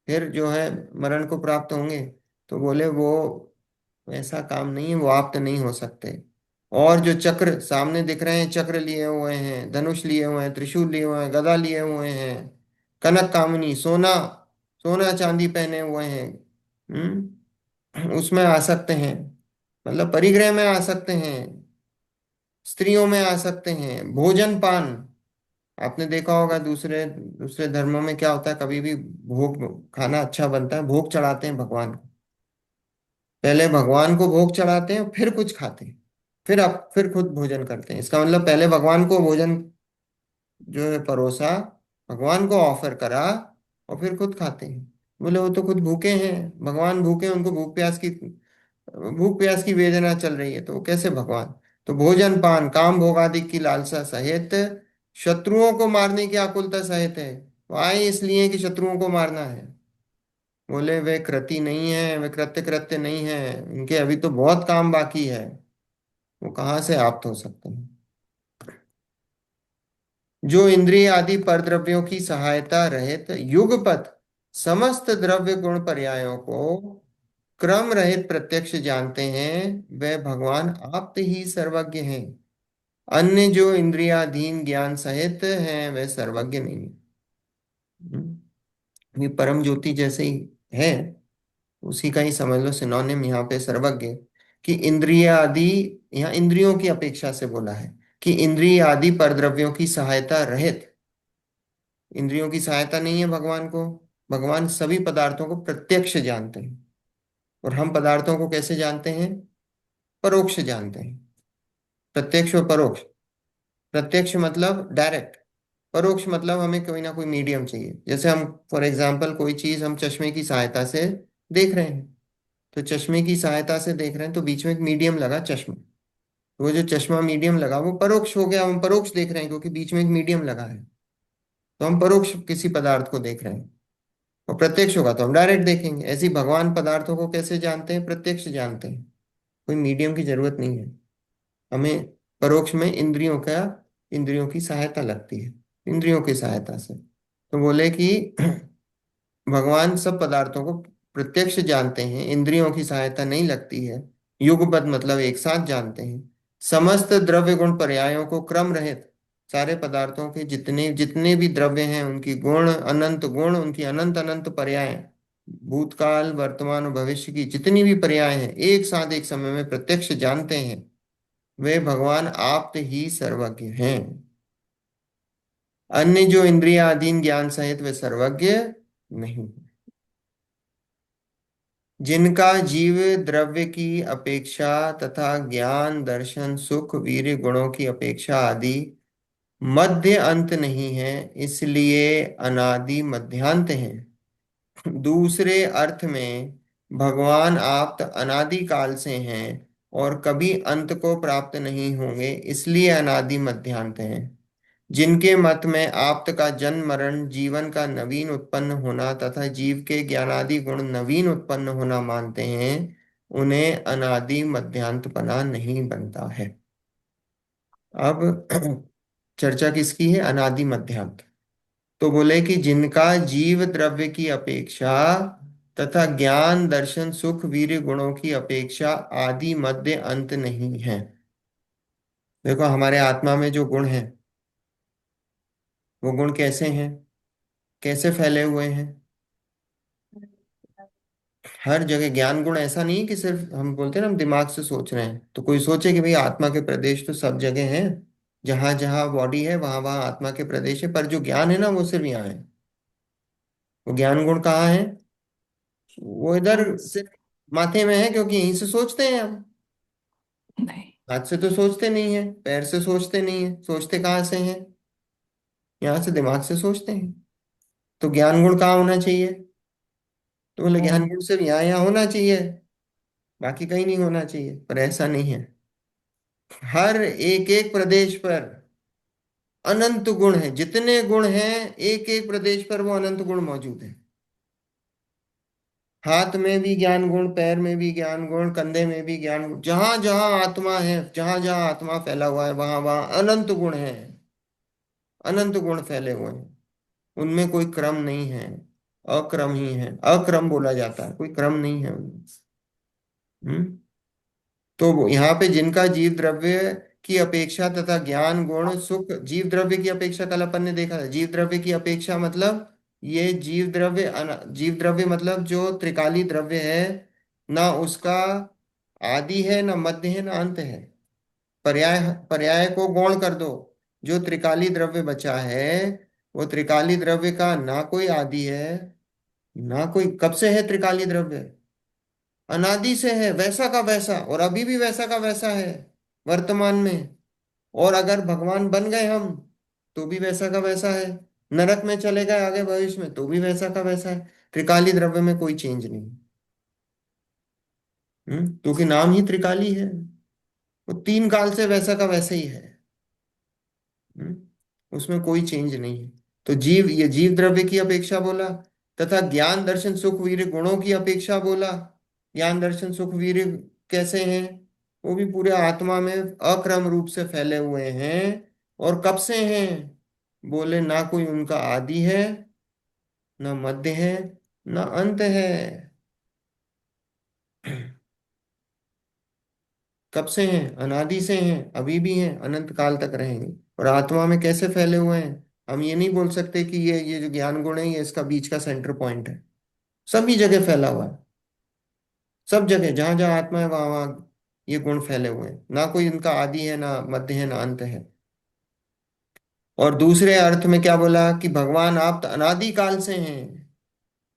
फिर जो है मरण को प्राप्त होंगे। तो बोले वो ऐसा काम नहीं है, वो आप तो नहीं हो सकते। और जो चक्र सामने दिख रहे हैं, चक्र लिए हुए हैं, धनुष लिए हुए हैं, त्रिशूल लिए हुए हैं, गदा लिए हुए हैं, कनक कामनी सोना, सोना चांदी पहने हुए हैं, उसमें आ सकते हैं, मतलब परिग्रह में आ सकते हैं, स्त्रियों में आ सकते हैं, भोजन पान। आपने देखा होगा दूसरे दूसरे धर्मों में क्या होता है, कभी भी भोग खाना अच्छा बनता है, भोग चढ़ाते हैं भगवान को। पहले भगवान को भोग चढ़ाते हैं फिर कुछ खाते हैं, फिर खुद भोजन करते हैं। इसका मतलब पहले भगवान को भोजन जो है परोसा, भगवान को ऑफर करा, और फिर खुद खाते हैं। बोले वो तो खुद भूखे हैं, भगवान भूखे हैं, उनको भूख प्यास की वेदना चल रही है, तो वो कैसे भगवान? तो भोजन पान काम भोग आदि की लालसा सहित शत्रुओं को मारने की आकुलता सहित है। वो आए इसलिए कि शत्रुओं को मारना है। बोले वे कृति नहीं है, वे कृत्य कृत्य नहीं है, इनके अभी तो बहुत काम बाकी है, वो कहाँ से आप्त हो सकते हैं। जो इंद्रिय आदि परद्रव्यों की सहायता रहित युगपत समस्त द्रव्य गुण पर्यायों को क्रम रहित प्रत्यक्ष जानते हैं, वे भगवान आप ही सर्वज्ञ हैं। अन्य जो इंद्रियाधीन ज्ञान सहित हैं वे सर्वज्ञ नहीं। ये परम ज्योति जैसे ही है, उसी का ही समझ लो सिनोनिम यहाँ पे सर्वज्ञ। कि इंद्रिय आदि, यहाँ इंद्रियों की अपेक्षा से बोला है कि इंद्रिय आदि परद्रव्यों की सहायता रहित। इंद्रियों की सहायता नहीं है भगवान को। भगवान सभी पदार्थों को प्रत्यक्ष जानते हैं। और हम पदार्थों को कैसे जानते हैं? परोक्ष जानते हैं। प्रत्यक्ष और परोक्ष। प्रत्यक्ष मतलब डायरेक्ट। परोक्ष मतलब हमें कोई ना कोई मीडियम चाहिए। जैसे हम फॉर एग्जाम्पल कोई चीज हम चश्मे की सहायता से देख रहे हैं, तो चश्मे की सहायता से देख रहे हैं तो बीच में एक मीडियम लगा चश्मा। तो वो जो चश्मा मीडियम लगा वो परोक्ष हो गया, हम परोक्ष देख रहे हैं क्योंकि बीच में एक मीडियम लगा है। तो हम परोक्ष किसी पदार्थ को देख रहे हैं। और प्रत्यक्ष होगा तो हम डायरेक्ट देखेंगे। ऐसे ही भगवान पदार्थों को कैसे जानते हैं? प्रत्यक्ष जानते हैं। कोई मीडियम की जरूरत नहीं है हमें। परोक्ष में इंद्रियों की सहायता लगती है, इंद्रियों की सहायता से। तो बोले कि भगवान सब पदार्थों को प्रत्यक्ष जानते हैं, इंद्रियों की सहायता नहीं लगती है। युगपत मतलब एक साथ जानते हैं। समस्त द्रव्य गुण पर्यायों को क्रम रहित, सारे पदार्थों के जितने जितने भी द्रव्य हैं उनकी गुण, उनकी अनंत अनंत पर्याय, भूतकाल वर्तमान और भविष्य की जितनी भी पर्याय हैं एक साथ एक समय में प्रत्यक्ष जानते हैं, वे भगवान आप ही सर्वज्ञ हैं। अन्य जो इंद्रियाधीन ज्ञान सहित वे सर्वज्ञ नहीं। जिनका जीव द्रव्य की अपेक्षा तथा ज्ञान दर्शन सुख वीर्य गुणों की अपेक्षा आदि मध्य अंत नहीं है, इसलिए अनादि मध्यांत हैं। दूसरे अर्थ में भगवान आप अनादि काल से हैं और कभी अंत को प्राप्त नहीं होंगे, इसलिए अनादि मध्यांत हैं। जिनके मत में आप्त का जन्म मरण जीवन का नवीन उत्पन्न होना तथा जीव के ज्ञानादि गुण नवीन उत्पन्न होना मानते हैं, उन्हें अनादि मध्यांतपना नहीं बनता है। अब चर्चा किसकी है? अनादि मध्यांत। तो बोले कि जिनका जीव द्रव्य की अपेक्षा तथा ज्ञान दर्शन सुख वीर्य गुणों की अपेक्षा आदि मध्य अंत नहीं है। देखो हमारे आत्मा में जो गुण हैं, वो गुण कैसे हैं, कैसे फैले हुए हैं? हर जगह ज्ञान गुण ऐसा नहीं है कि सिर्फ हम बोलते हैं ना हम दिमाग से सोच रहे हैं। तो कोई सोचे कि भाई आत्मा के प्रदेश तो सब जगह हैं, जहां जहां बॉडी है वहां वहां आत्मा के प्रदेश है, पर जो ज्ञान है ना वो सिर्फ यहाँ है। वो ज्ञान गुण कहाँ है? वो इधर सिर्फ माथे में है, क्योंकि यहीं से सोचते हैं हम। नहीं। हाथ से तो सोचते नहीं है, पैर से सोचते नहीं है, सोचते कहाँ से हैं? यहाँ से दिमाग से सोचते हैं। तो ज्ञान गुण कहाँ होना चाहिए? तो बोले ज्ञान गुण सिर्फ यहाँ यहाँ होना चाहिए, बाकी कहीं नहीं होना चाहिए, पर ऐसा नहीं है। हर एक एक प्रदेश पर अनंत गुण है। जितने गुण हैं एक एक प्रदेश पर वो अनंत गुण मौजूद है। हाथ में भी ज्ञान गुण, पैर में भी ज्ञान गुण, कंधे में भी ज्ञान गुण, जहां जहां आत्मा है, जहां जहां आत्मा फैला हुआ है वहां वहां अनंत गुण है। अनंत गुण फैले हुए हैं, उनमें कोई क्रम नहीं है, अक्रम ही है। अक्रम बोला जाता है, कोई क्रम नहीं है उनमें। हम्म। तो यहाँ पे जिनका जीव द्रव्य की अपेक्षा तथा ज्ञान गुण सुख, जीव द्रव्य की अपेक्षा कल अपन ने देखा था। जीव द्रव्य की अपेक्षा मतलब ये जीव द्रव्य मतलब जो त्रिकाली द्रव्य है, ना उसका आदि है ना मध्य है ना अंत है। पर्याय, पर्याय को गौण कर दो। जो त्रिकाली द्रव्य बचा है, वो त्रिकाली द्रव्य का ना कोई आदि है ना कोई, कब से है त्रिकाली द्रव्य? अनादि से है, वैसा का वैसा, और अभी भी वैसा का वैसा है वर्तमान में। और अगर भगवान बन गए हम तो भी वैसा का वैसा है। नरक में चले गए आगे भविष्य में तो भी वैसा का वैसा है। त्रिकाली द्रव्य में कोई चेंज नहीं। क्योंकि नाम ही त्रिकाली है। वो तीन काल से वैसा का वैसा ही है। उसमें कोई चेंज नहीं है। तो जीव, ये जीव द्रव्य की अपेक्षा बोला। तथा ज्ञान दर्शन सुख वीर्य गुणों की अपेक्षा बोला। ज्ञान दर्शन सुख वीर्य कैसे हैं? वो भी पूरे आत्मा में अक्रम रूप से फैले हुए हैं। और कब से हैं? बोले ना कोई उनका आदि है, ना मध्य है, ना अंत है। कब से हैं? अनादि से हैं, अभी भी हैं, अनंत काल तक रहेंगे। और आत्मा में कैसे फैले हुए हैं? हम ये नहीं बोल सकते कि ये जो ज्ञान गुण है ये इसका बीच का सेंटर पॉइंट है। सभी जगह फैला हुआ है। सब जगह जहां जहां आत्मा है वहां वहां ये गुण फैले हुए हैं। ना कोई इनका आदि है, ना मध्य है, ना अंत है। और दूसरे अर्थ में क्या बोला कि भगवान आप तो अनादि काल से हैं।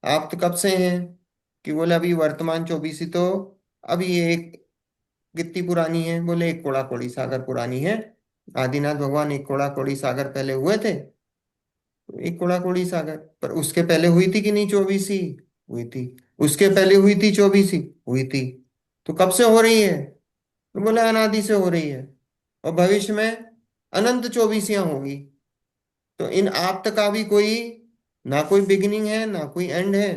आप तो कब से हैं? कि बोले अभी वर्तमान चौबीसी तो अभी ये एक कितनी पुरानी है? बोले एक कोड़ा कोड़ी सागर पुरानी है। आदिनाथ भगवान एक कोड़ा कोड़ी सागर पहले हुए थे। तो एक कोड़ा कोड़ी सागर, पर उसके पहले हुई थी कि नहीं चौबीसी? हुई थी। उसके पहले हुई थी चौबीसी? हुई थी। तो कब से हो रही है? तो बोले अनादि से हो रही है। और भविष्य में अनंत चौबीसियां होगी। तो इन आप्त का भी कोई, ना कोई बिगिनिंग है ना कोई एंड है।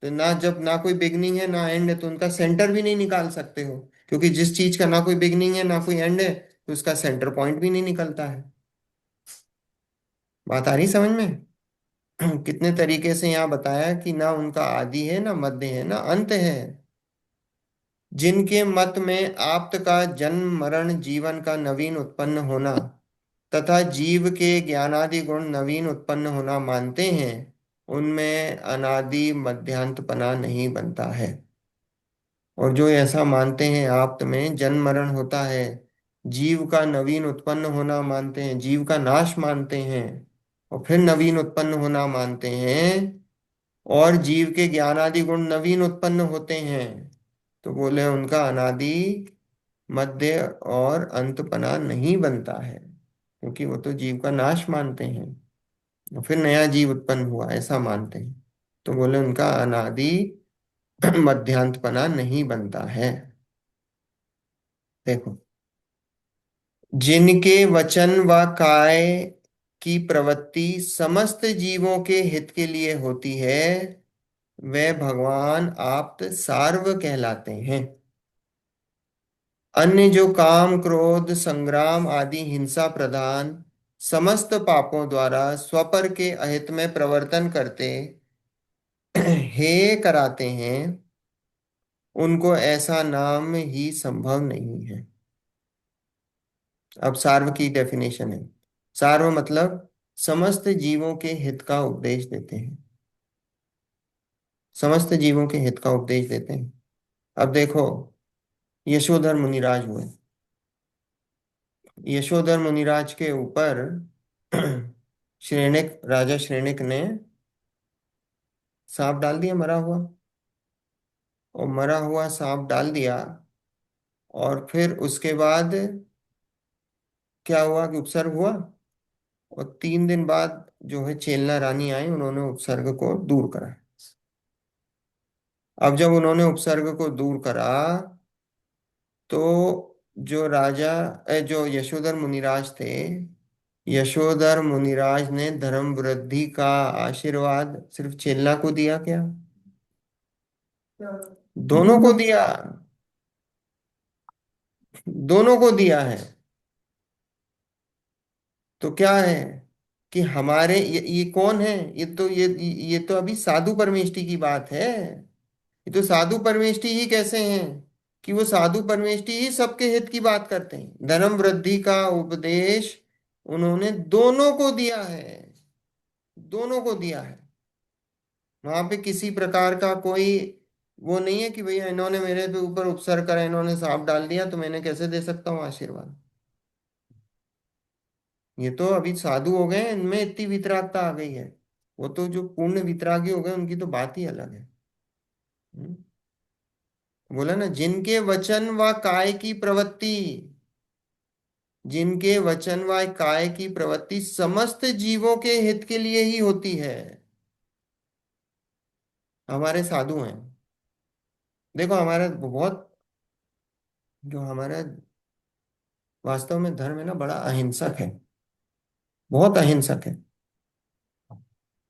तो ना, जब ना कोई बिगिनिंग है ना एंड है तो उनका सेंटर भी नहीं निकाल सकते हो। क्योंकि जिस चीज का ना कोई बिगिनिंग है ना कोई एंड है तो उसका सेंटर पॉइंट भी नहीं निकलता है। बात आ रही समझ में? कितने तरीके से यहाँ बताया कि ना उनका आदि है, ना मध्य है, ना अंत है। जिनके मत में आप्त का जन्म मरण जीवन का नवीन उत्पन्न होना तथा जीव के ज्ञानादि गुण नवीन उत्पन्न होना मानते हैं, उनमें अनादि मध्यांतपना नहीं बनता है। और जो ऐसा मानते हैं आप्त में जन्म मरण होता है, जीव का नवीन उत्पन्न होना मानते हैं, जीव का नाश मानते हैं, और फिर नवीन उत्पन्न होना मानते हैं, और जीव के ज्ञानादि गुण नवीन उत्पन्न होते हैं, तो बोले उनका अनादि मध्य और अंतपना नहीं बनता है। क्योंकि वो तो जीव का नाश मानते हैं और फिर नया जीव उत्पन्न हुआ ऐसा मानते हैं। तो बोले उनका अनादि मध्यांतपना नहीं बनता है। देखो, जिनके वचन व काय की प्रवृत्ति समस्त जीवों के हित के लिए होती है, वे भगवान आप्त सार्व कहलाते हैं। अन्य जो काम क्रोध संग्राम आदि हिंसा प्रधान समस्त पापों द्वारा स्वपर के अहित में प्रवर्तन करते हे कराते हैं, उनको ऐसा नाम ही संभव नहीं है। अब सार्व की डेफिनेशन है। सार्व मतलब समस्त जीवों के हित का उपदेश देते हैं। समस्त जीवों के हित का उपदेश देते हैं। अब देखो, यशोधर मुनिराज हुए। यशोधर मुनिराज के ऊपर श्रेणिक राजा श्रेणिक ने सांप डाल दिया मरा हुआ। और मरा हुआ सांप डाल दिया। और फिर उसके बाद क्या हुआ कि उपसर्ग हुआ। और 3 दिन बाद जो है चेलना रानी आई, उन्होंने उपसर्ग को दूर करा। अब जब उन्होंने उपसर्ग को दूर करा तो जो राजा जो यशोधर मुनिराज थे, यशोधर मुनिराज ने धर्म वृद्धि का आशीर्वाद सिर्फ चेल्ला को दिया क्या? दोनों को दिया। दोनों को दिया है। तो क्या है कि हमारे ये कौन है? ये तो अभी साधु परमेष्टि की बात है। ये तो साधु परमेष्टि ही कैसे हैं कि वो साधु परमेष्टि ही सबके हित की बात करते हैं। धर्म वृद्धि का उपदेश उन्होंने दोनों को दिया है। दोनों को दिया है। वहां पे किसी प्रकार का कोई वो नहीं है कि भैया इन्होंने मेरे पे ऊपर उपसर्ग करा, इन्होंने सांप डाल दिया तो मैंने कैसे दे सकता हूँ आशीर्वाद। ये तो अभी साधु हो गए, इनमें इतनी वितरागता आ गई है। वो तो जो पूर्ण वितरागी हो गए उनकी तो बात ही अलग है। हम्म? बोला ना, जिनके वचन व काय की प्रवृत्ति, जिनके वचन व काय की प्रवृत्ति समस्त जीवों के हित के लिए ही होती है, हमारे साधु हैं। देखो हमारा बहुत, जो हमारा वास्तव में धर्म है ना, बड़ा अहिंसक है। बहुत अहिंसक है।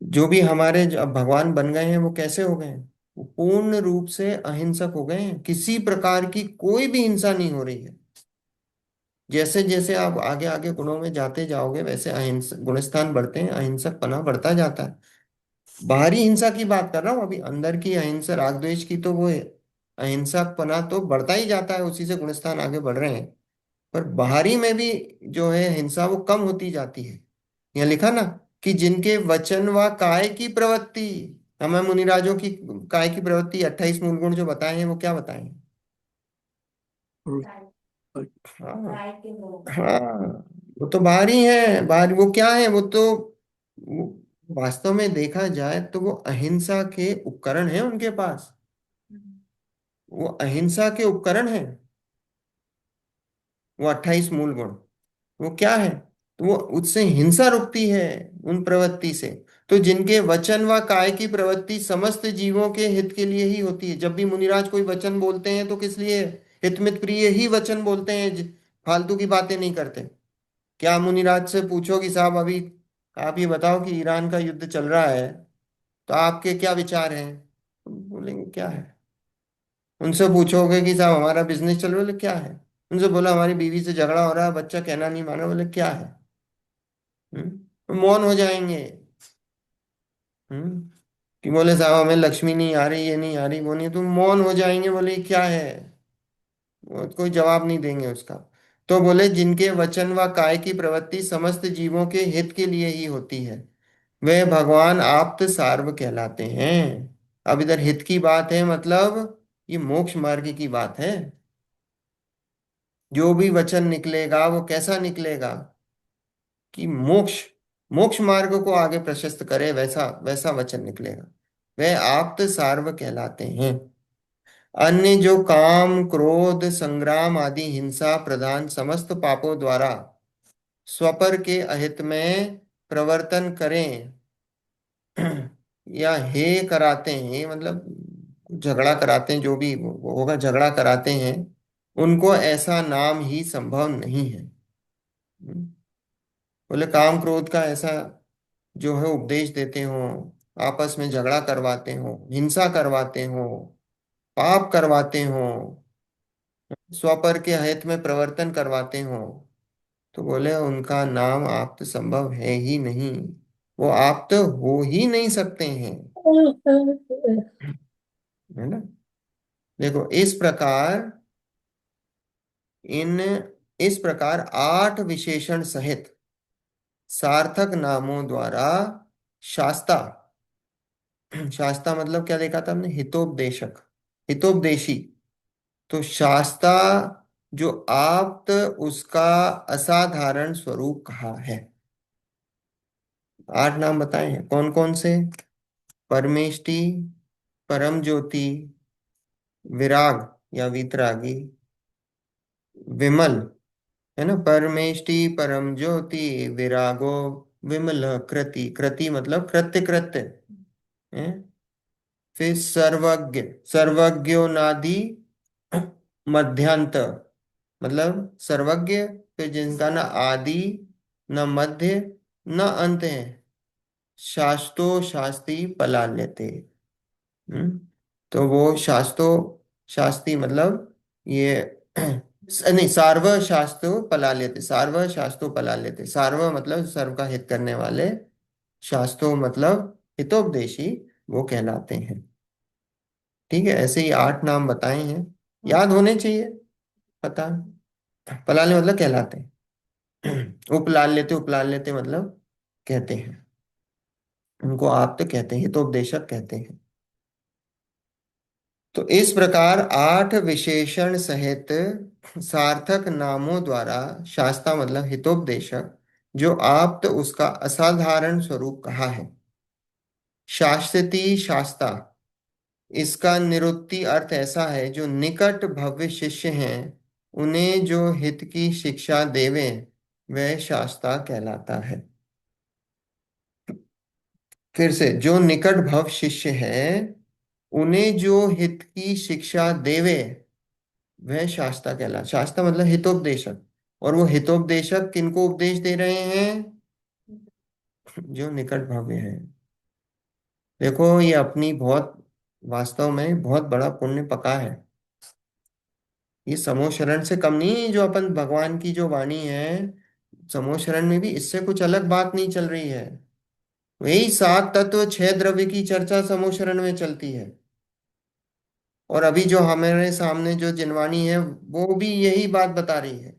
जो भी हमारे अब भगवान बन गए हैं वो कैसे हो गए हैं? वो पूर्ण रूप से अहिंसक हो गए हैं, किसी प्रकार की कोई भी हिंसा नहीं हो रही है। जैसे जैसे आप आगे आगे गुणों में जाते जाओगे वैसे अहिंसक गुणस्थान बढ़ते हैं, अहिंसक पना बढ़ता जाता है। बाहरी हिंसा की बात कर रहा हूँ अभी, अंदर की अहिंसा राग द्वेष की तो वो अहिंसक पना तो बढ़ता ही जाता है, उसी से गुणस्थान आगे बढ़ रहे हैं। पर बाहरी में भी जो है हिंसा वो कम होती जाती है। यहाँ लिखा ना कि जिनके वचन व काय की प्रवृत्ति, हमें मुनिराजों की काय की प्रवृत्ति 28 मूल गुण जो बताए हैं वो क्या बताए हैं? और- हाँ। हाँ, वो तो बाहरी है, बाहरी वो क्या है, वो तो वो वास्तव में देखा जाए तो वो अहिंसा के उपकरण है उनके पास। वो अहिंसा के उपकरण है, वो 28 मूल गुण। वो क्या है? तो वो उससे हिंसा रुकती है, उन प्रवृत्ति से। तो जिनके वचन व काय की प्रवृत्ति समस्त जीवों के हित के लिए ही होती है। जब भी मुनिराज कोई वचन बोलते हैं तो किस लिए? हितमित प्रिय ही वचन बोलते हैं, फालतू की बातें नहीं करते। क्या मुनिराज से पूछो कि साहब अभी आप ये बताओ कि ईरान का युद्ध चल रहा है, तो आपके क्या विचार हैं? बोलेंगे क्या है। उनसे पूछोगे कि साहब हमारा बिजनेस चल रहा है, बोले क्या है। उनसे बोला हमारी बीवी से झगड़ा हो रहा है, बच्चा कहना नहीं माना, बोले क्या है। मौन हो जाएंगे। हम्म कि बोले साहब हमें लक्ष्मी नहीं आ रही, ये नहीं आ रही, वो नहीं, तुम मौन हो जाएंगे, बोले "ये क्या है"। वो कोई जवाब नहीं देंगे उसका। तो बोले जिनके वचन व काय की प्रवृत्ति समस्त जीवों के हित के लिए ही होती है, वे भगवान आप्त सार्व कहलाते हैं। अब इधर हित की बात है, मतलब ये मोक्ष मार्ग की बात है। जो भी वचन निकलेगा वो कैसा निकलेगा कि मोक्ष मोक्ष मार्ग को आगे प्रशस्त करे, वैसा वैसा वचन निकलेगा। वह आप्त सार्व कहलाते हैं। अन्य जो काम क्रोध संग्राम आदि हिंसा प्रधान समस्त पापों द्वारा स्वपर के अहित में प्रवर्तन करें या हे कराते हैं, मतलब झगड़ा कराते हैं, जो भी वो होगा झगड़ा कराते हैं, उनको ऐसा नाम ही संभव नहीं है। बोले काम क्रोध का ऐसा जो है उपदेश देते हो, आपस में झगड़ा करवाते हो, हिंसा करवाते हो, पाप करवाते हो, स्वपर के हित में प्रवर्तन करवाते हो, तो बोले उनका नाम आप्त संभव है ही नहीं। वो आप्त हो ही नहीं सकते हैं। है ना? देखो इन इस प्रकार 8 विशेषण सहित सार्थक नामों द्वारा शास्ता, शास्ता मतलब क्या देखा था हमने? हितोपदेशक, हितोपदेशी। तो शास्ता जो आप्त, उसका असाधारण स्वरूप कहा है। 8 नाम बताए हैं, कौन कौन से? परमेष्टि, परम ज्योति, विराग या वीतरागी, विमल, है ना? परमेष्टि परम ज्योति विरागो विमल कृति, कृति मतलब कृत्य कृत्य है। फिर सर्वज्ञ, सर्वज्ञो नादि मध्यांत, मतलब सर्वज्ञ, फिर जिनका न आदि न मध्य न अंत है, शास्तो शास्ति पलाल्यते। हम्म तो वो शास्ती मतलब ये नहीं, सार्व शास्त्रो पलाल्यते, सार्व शास्त्रो पलाल्यते, सार्व मतलब सर्व का हित करने वाले, शास्त्रो मतलब हितोपदेशी, वो कहलाते हैं। ठीक है, ऐसे ही 8 नाम बताए हैं, याद होने चाहिए। पता, पलाल्य मतलब कहलाते हैं। उपलाल लेते मतलब कहते हैं, उनको आप तो कहते हैं, हितोपदेशक कहते हैं। तो इस प्रकार 8 विशेषण सहित सार्थक नामों द्वारा शास्ता मतलब हितोपदेशक, जो आप्त उसका असाधारण स्वरूप कहा है। शास्त्रती शास्ता, इसका निरुक्ति अर्थ ऐसा है, जो निकट भव्य शिष्य हैं उन्हें जो हित की शिक्षा देवे, वह शास्ता कहलाता है। फिर से, जो निकट भव शिष्य है उन्हें जो हित की शिक्षा देवे, वह शास्ता कहला, शास्ता मतलब हितोपदेशक। और वो हितोपदेशक किनको उपदेश दे रहे हैं? जो निकट भव्य है। देखो ये अपनी बहुत, वास्तव में बहुत बड़ा पुण्य पका है। ये समूह शरण से कम नहीं है, जो अपन भगवान की जो वाणी है, समूह शरण में भी इससे कुछ अलग बात नहीं चल रही है। वही सात तत्व छह द्रव्य की चर्चा समूह शरण में चलती है। और अभी जो हमारे सामने जो जिनवाणी है, वो भी यही बात बता रही है।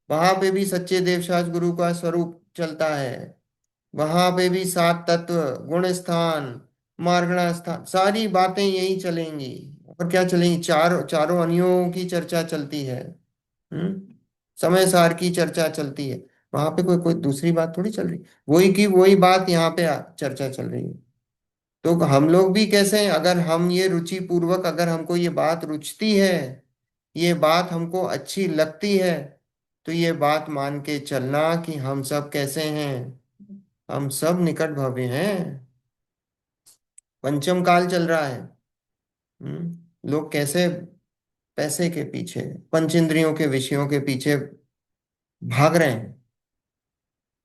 वहां पे भी सच्चे देवशास गुरु का स्वरूप चलता है। वहां पे भी सात तत्व, गुण स्थान, मार्गणा स्थान, सारी बातें यही चलेंगी। और क्या चलेंगी, चारों अनियों की चर्चा चलती है। समय सार की चर्चा चलती है। वहां पे कोई कोई दूसरी बात थोड़ी चल रही। वही की वही बात यहाँ पे चर्चा चल रही है। तो हम लोग भी कैसे हैं, अगर हम ये रुचि पूर्वक, अगर हमको ये बात रुचती है, ये बात हमको अच्छी लगती है, तो ये बात मान के चलना कि हम सब कैसे हैं, हम सब निकट भव्य हैं। पंचम काल चल रहा है। लोग कैसे पैसे के पीछे, पंच इंद्रियों के विषयों के पीछे भाग रहे हैं।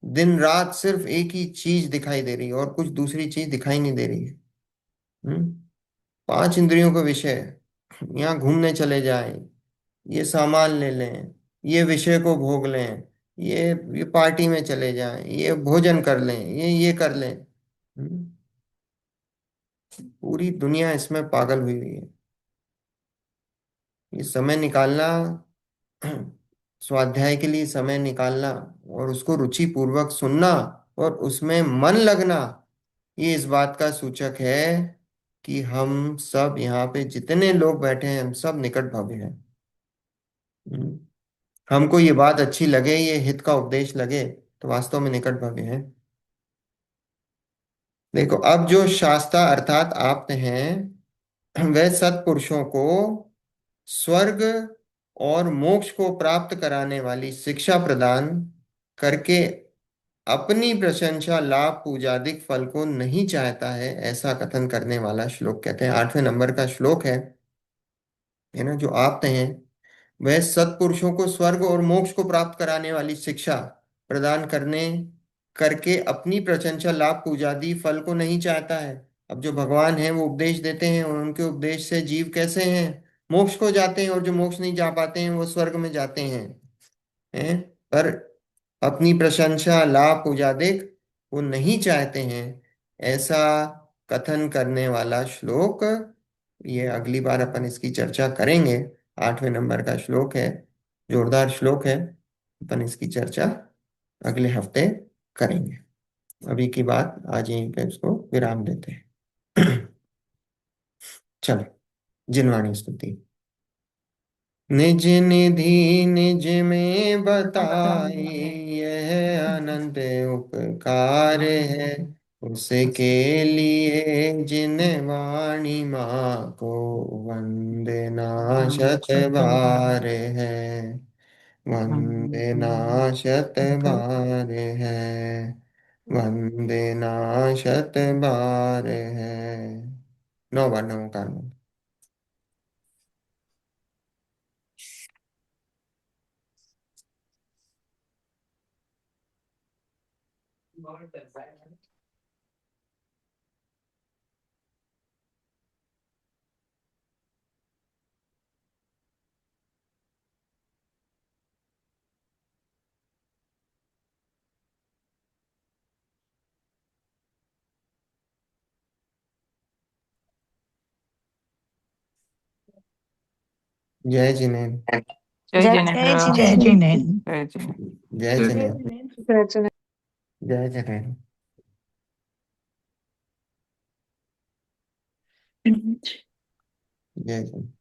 दिन रात सिर्फ एक ही चीज दिखाई दे रही है, और कुछ दूसरी चीज दिखाई नहीं दे रही है। हम्म पांच इंद्रियों का विषय, यहाँ घूमने चले जाएं, ये सामान ले लें, ये विषय को भोग लें, ये पार्टी में चले जाएं, ये भोजन कर लें, ये कर लें। पूरी दुनिया इसमें पागल हुई हुई है। ये समय निकालना, स्वाध्याय के लिए समय निकालना, और उसको रुचि पूर्वक सुनना, और उसमें मन लगना, ये इस बात का सूचक है कि हम सब यहाँ पे जितने लोग बैठे हैं, हम सब निकट भव्य हैं। हम्म, हमको ये बात अच्छी लगे, ये हित का उपदेश लगे, तो वास्तव में निकट भव्य है। देखो अब जो शास्त्रा अर्थात आप हैं, वह सत्पुरुषों को स्वर्ग और मोक्ष को प्राप्त कराने वाली शिक्षा प्रदान करके अपनी प्रशंसा लाभ पूजादिक फल को नहीं चाहता है, ऐसा कथन करने वाला श्लोक कहते हैं। 8वें नंबर का श्लोक है ना, जो आप हैं, वह सत्पुरुषों को स्वर्ग और मोक्ष को प्राप्त कराने वाली शिक्षा प्रदान करने करके अपनी प्रशंसा लाभ पूजादि फल को नहीं चाहता है। अब जो भगवान है वो उपदेश देते हैं, और उनके उपदेश से जीव कैसे हैं, मोक्ष को जाते हैं, और जो मोक्ष नहीं जा पाते हैं वो स्वर्ग में जाते हैं। पर अपनी प्रशंसा लाभ पूजादिक वो नहीं चाहते हैं, ऐसा कथन करने वाला श्लोक, ये अगली बार अपन इसकी चर्चा करेंगे। 8वें नंबर का श्लोक है, जोरदार श्लोक है। अपन इसकी चर्चा अगले हफ्ते करेंगे। अभी की बात आज यहीं पे उसको विराम देते हैं। चलो, जिनवाणी स्तुति। निज निधि निज में बताई, यह अनंत उपकार है, उसके लिए जिन वाणी माँ को वंदना शत बार है, वंदना शत बार है, वंदना शत बार है। 9 बार नमोकार। जय जिनेन्द्र। जय जय जिनेन्द्र। जय जिनेन्द्र। जय जिनेन्द्र। जय जय जिनेन्द्र। जय जय जिनेन्द्र। जिनेन्द्र। जय जिनेन्द्र।